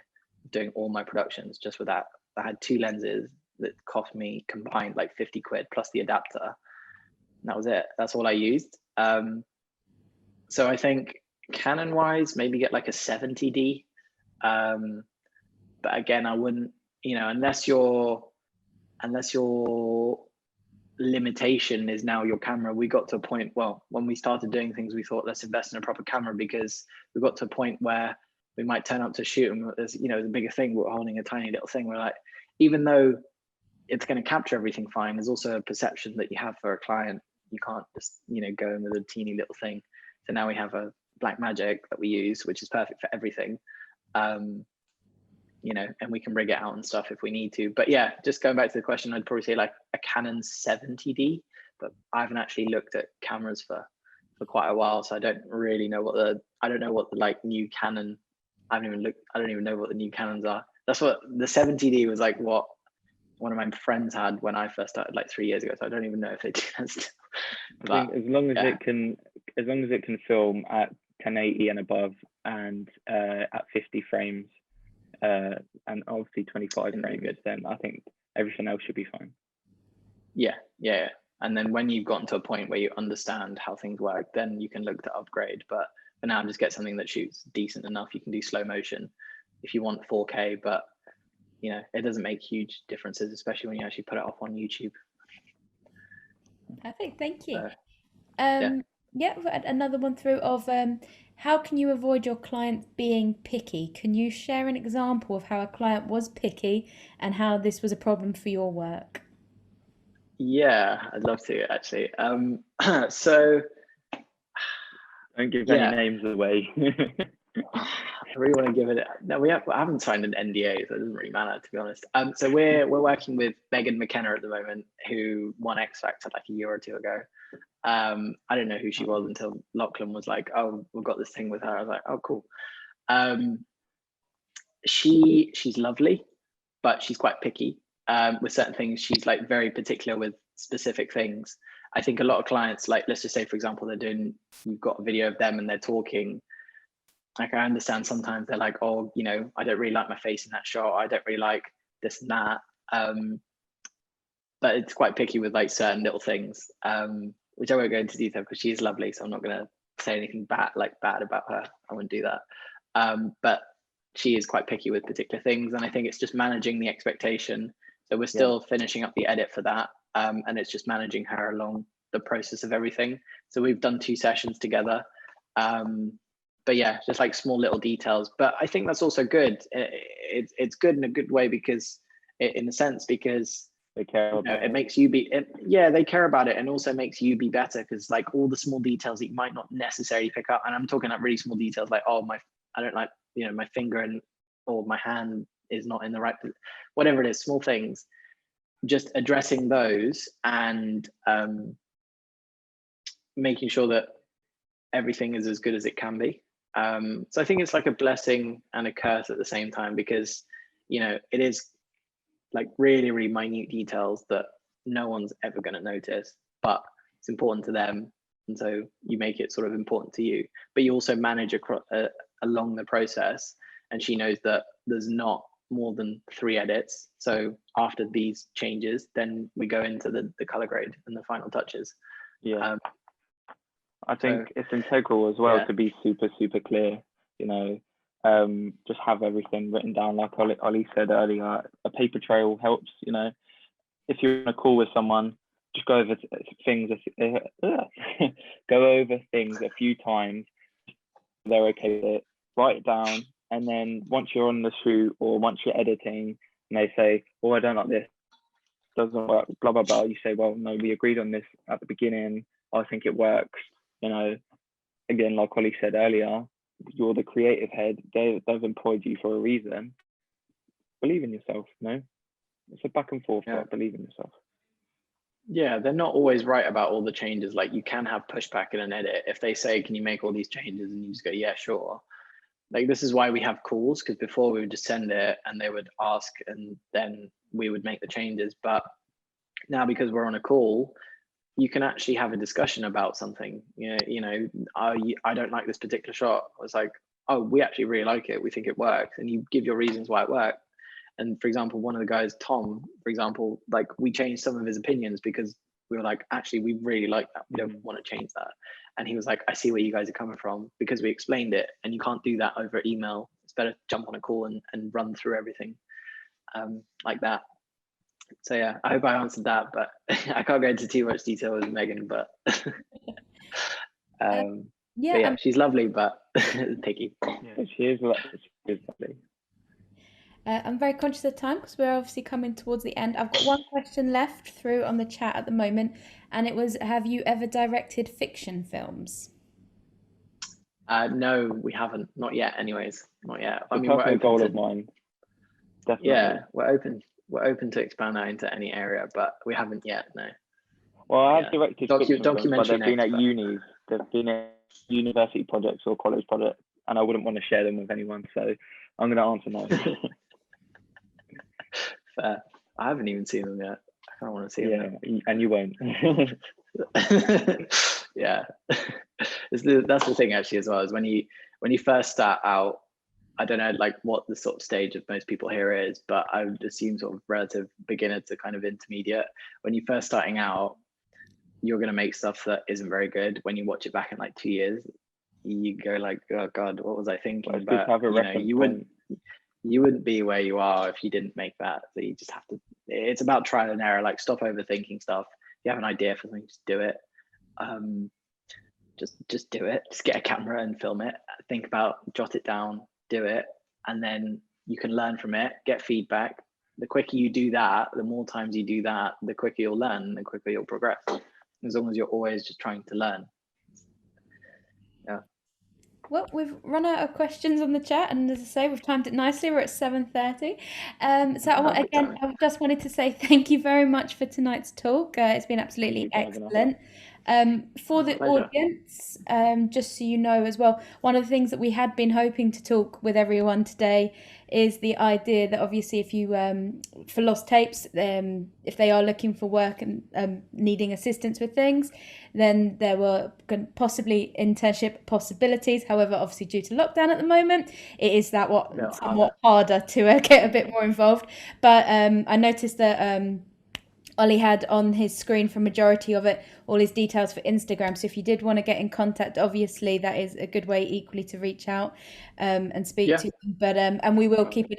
doing all my productions just with that. I had 2 lenses that cost me combined like 50 quid plus the adapter. And that was it. That's all I used. So I think Canon wise, maybe get like a 70D. But again, I wouldn't, unless your limitation is now your camera. We got to a point, well, when we started doing things, we thought, let's invest in a proper camera, because we got to a point where we might turn up to shoot and there's, the bigger thing, we're holding a tiny little thing. We're like, even though it's going to capture everything fine, there's also a perception that you have for a client. You can't just, go in with a teeny little thing. So now we have a Blackmagic that we use, which is perfect for everything. And we can rig it out and stuff if we need to. But yeah, just going back to the question, I'd probably say like a Canon 70D, but I haven't actually looked at cameras for quite a while. So I don't really know what the like new Canon, I don't even know what the new Canons are. That's what the 70D was like, what one of my friends had when I first started like 3 years ago. So I don't even know if they do that still. I think as long as it can film at 1080 and above and at 50 frames, and obviously 25 frames, then I think everything else should be fine. Yeah. And then when you've gotten to a point where you understand how things work, then you can look to upgrade. But for now, just get something that shoots decent enough. You can do slow motion if you want 4K, but it doesn't make huge differences, especially when you actually put it up on YouTube. Perfect, thank you. Yeah, another one through of how can you avoid your client being picky? Can you share an example of how a client was picky and how this was a problem for your work? Yeah, I'd love to actually. So Don't give any yeah, names away. I really want to give it. No, I haven't signed an NDA, so it doesn't really matter, to be honest. So we're working with Megan McKenna at the moment, who won X Factor like a year or two ago. I didn't know who she was until Lachlan was like, "Oh, we've got this thing with her." I was like, "Oh, cool." Um, she's lovely, but she's quite picky with certain things. She's like very particular with specific things. I think a lot of clients, like let's just say for example, you've got a video of them and they're talking. Like I understand sometimes they're like, oh, I don't really like my face in that shot. I don't really like this and that. But it's quite picky with like certain little things, which I won't go into detail because she is lovely. So I'm not going to say anything bad about her. I wouldn't do that. But she is quite picky with particular things. And I think it's just managing the expectation. So we're still finishing up the edit for that. And it's just managing her along the process of everything. So we've done 2 sessions together. But yeah, just like small little details. But I think that's also good. It's good in a good way because in a sense, because They care about it makes you they care about it, and also makes you be better because like all the small details that you might not necessarily pick up, and I'm talking like really small details like, oh, I don't like my finger or my hand is not in the right, whatever it is, small things, just addressing those and making sure that everything is as good as it can be. So I think it's like a blessing and a curse at the same time because it is like really, really minute details that no one's ever going to notice, but it's important to them. And so you make it sort of important to you, but you also manage along the process. And she knows that there's not more than 3 edits. So after these changes, then we go into the color grade and the final touches. Yeah. I think it's integral as well to be super, super clear, just have everything written down. Like Ollie said earlier, a paper trail helps, if you're on a call with someone, just go over things, go over things a few times. They're okay with it, write it down. And then once you're on the shoot or once you're editing and they say, oh, I don't like this, doesn't work, blah, blah, blah. You say, well, no, we agreed on this at the beginning. I think it works. Again, like Ollie said earlier, you're the creative head. They've employed you for a reason. Believe in yourself. It's a back and forth. But believe in yourself. Yeah, they're not always right about all the changes. Like you can have pushback in an edit if they say, can you make all these changes, and you just go, yeah, sure. Like this is why we have calls, because before we would just send it and they would ask and then we would make the changes. But now because we're on a call, you can actually have a discussion about something. I don't like this particular shot. I was like, oh, we actually really like it. We think it works. And you give your reasons why it worked. And for example, one of the guys, Tom, for example, like we changed some of his opinions because we were like, actually, we really like that. We don't want to change that. And he was like, I see where you guys are coming from because we explained it and you can't do that over email. It's better to jump on a call and run through everything like that. So yeah, I hope I answered that, but I can't go into too much detail with Megan, but yeah, she's lovely, but picky. Yeah, she is lovely. I'm very conscious of time because we're obviously coming towards the end. I've got one question left through on the chat at the moment, and it was, have you ever directed fiction films? No, we haven't. Not yet, anyways. Not yet. I mean, we're open goal of mine. Definitely. Yeah, we're open to expand that into any area, but we haven't yet. No. Well, I have directed fiction films, but they've been at unis. They've been at university projects or college projects, and I wouldn't want to share them with anyone. So I'm going to answer no. Fair. I haven't even seen them yet. I don't want to see them. Yeah, and you won't. Yeah, that's the thing actually as well, is when you first start out. I don't know like what the sort of stage of most people here is, but I would assume sort of relative beginner to kind of intermediate. When you're first starting out, you're going to make stuff that isn't very good. When you watch it back in like 2 years, you go like, oh God, what was I thinking? Well, but you wouldn't be where you are if you didn't make that. So you just have to, it's about trial and error, like stop overthinking stuff. If you have an idea for something, just do it. Just do it. Just get a camera and film it. Think about, jot it down, do it, and then you can learn from it, get feedback, the quicker you do that, the more times you do that, the quicker you'll learn, the quicker you'll progress, as long as you're always just trying to learn. Yeah. Well, we've run out of questions on the chat, and as I say, we've timed it nicely. We're at 7:30. So I just wanted to say thank you very much for tonight's talk. It's been absolutely excellent. For the audience, just so you know as well, one of the things that we had been hoping to talk with everyone today is the idea that obviously if you for Lost Tapes, if they are looking for work and needing assistance with things, then there were possibly internship possibilities. However, obviously due to lockdown at the moment, it is somewhat harder to get a bit more involved. But I noticed that Ollie had on his screen for majority of it all his details for Instagram. So if you did want to get in contact, obviously that is a good way equally to reach out and speak to them. But and we will keep in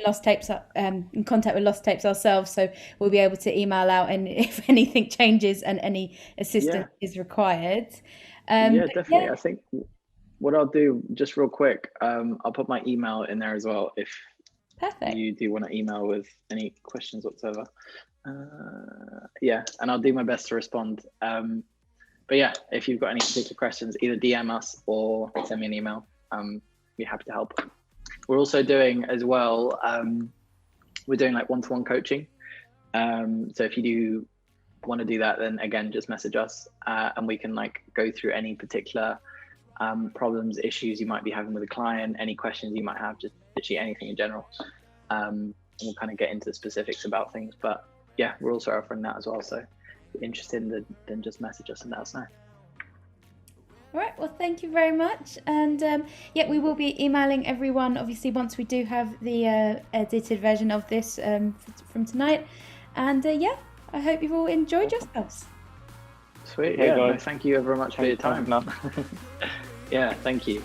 in contact with Lost Tapes ourselves, so we'll be able to email out and if anything changes and any assistance is required. Definitely. I think what I'll do just real quick, I'll put my email in there as well if you do want to email with any questions whatsoever. And I'll do my best to respond. But yeah, if you've got any particular questions, either DM us or send me an email. Be happy to help. We're also doing as well, we're doing like one-to-one coaching. So if you do want to do that, then again, just message us and we can like go through any particular problems, issues you might be having with a client, any questions you might have, just literally anything in general. And we'll kind of get into the specifics about things, but yeah, we're also offering that as well. So if you're interested, then just message us and let us know. All right, well, thank you very much. And we will be emailing everyone, obviously, once we do have the edited version of this from tonight. And I hope you've all enjoyed yourselves. Sweet. Thank you very much for your time. Yeah, thank you.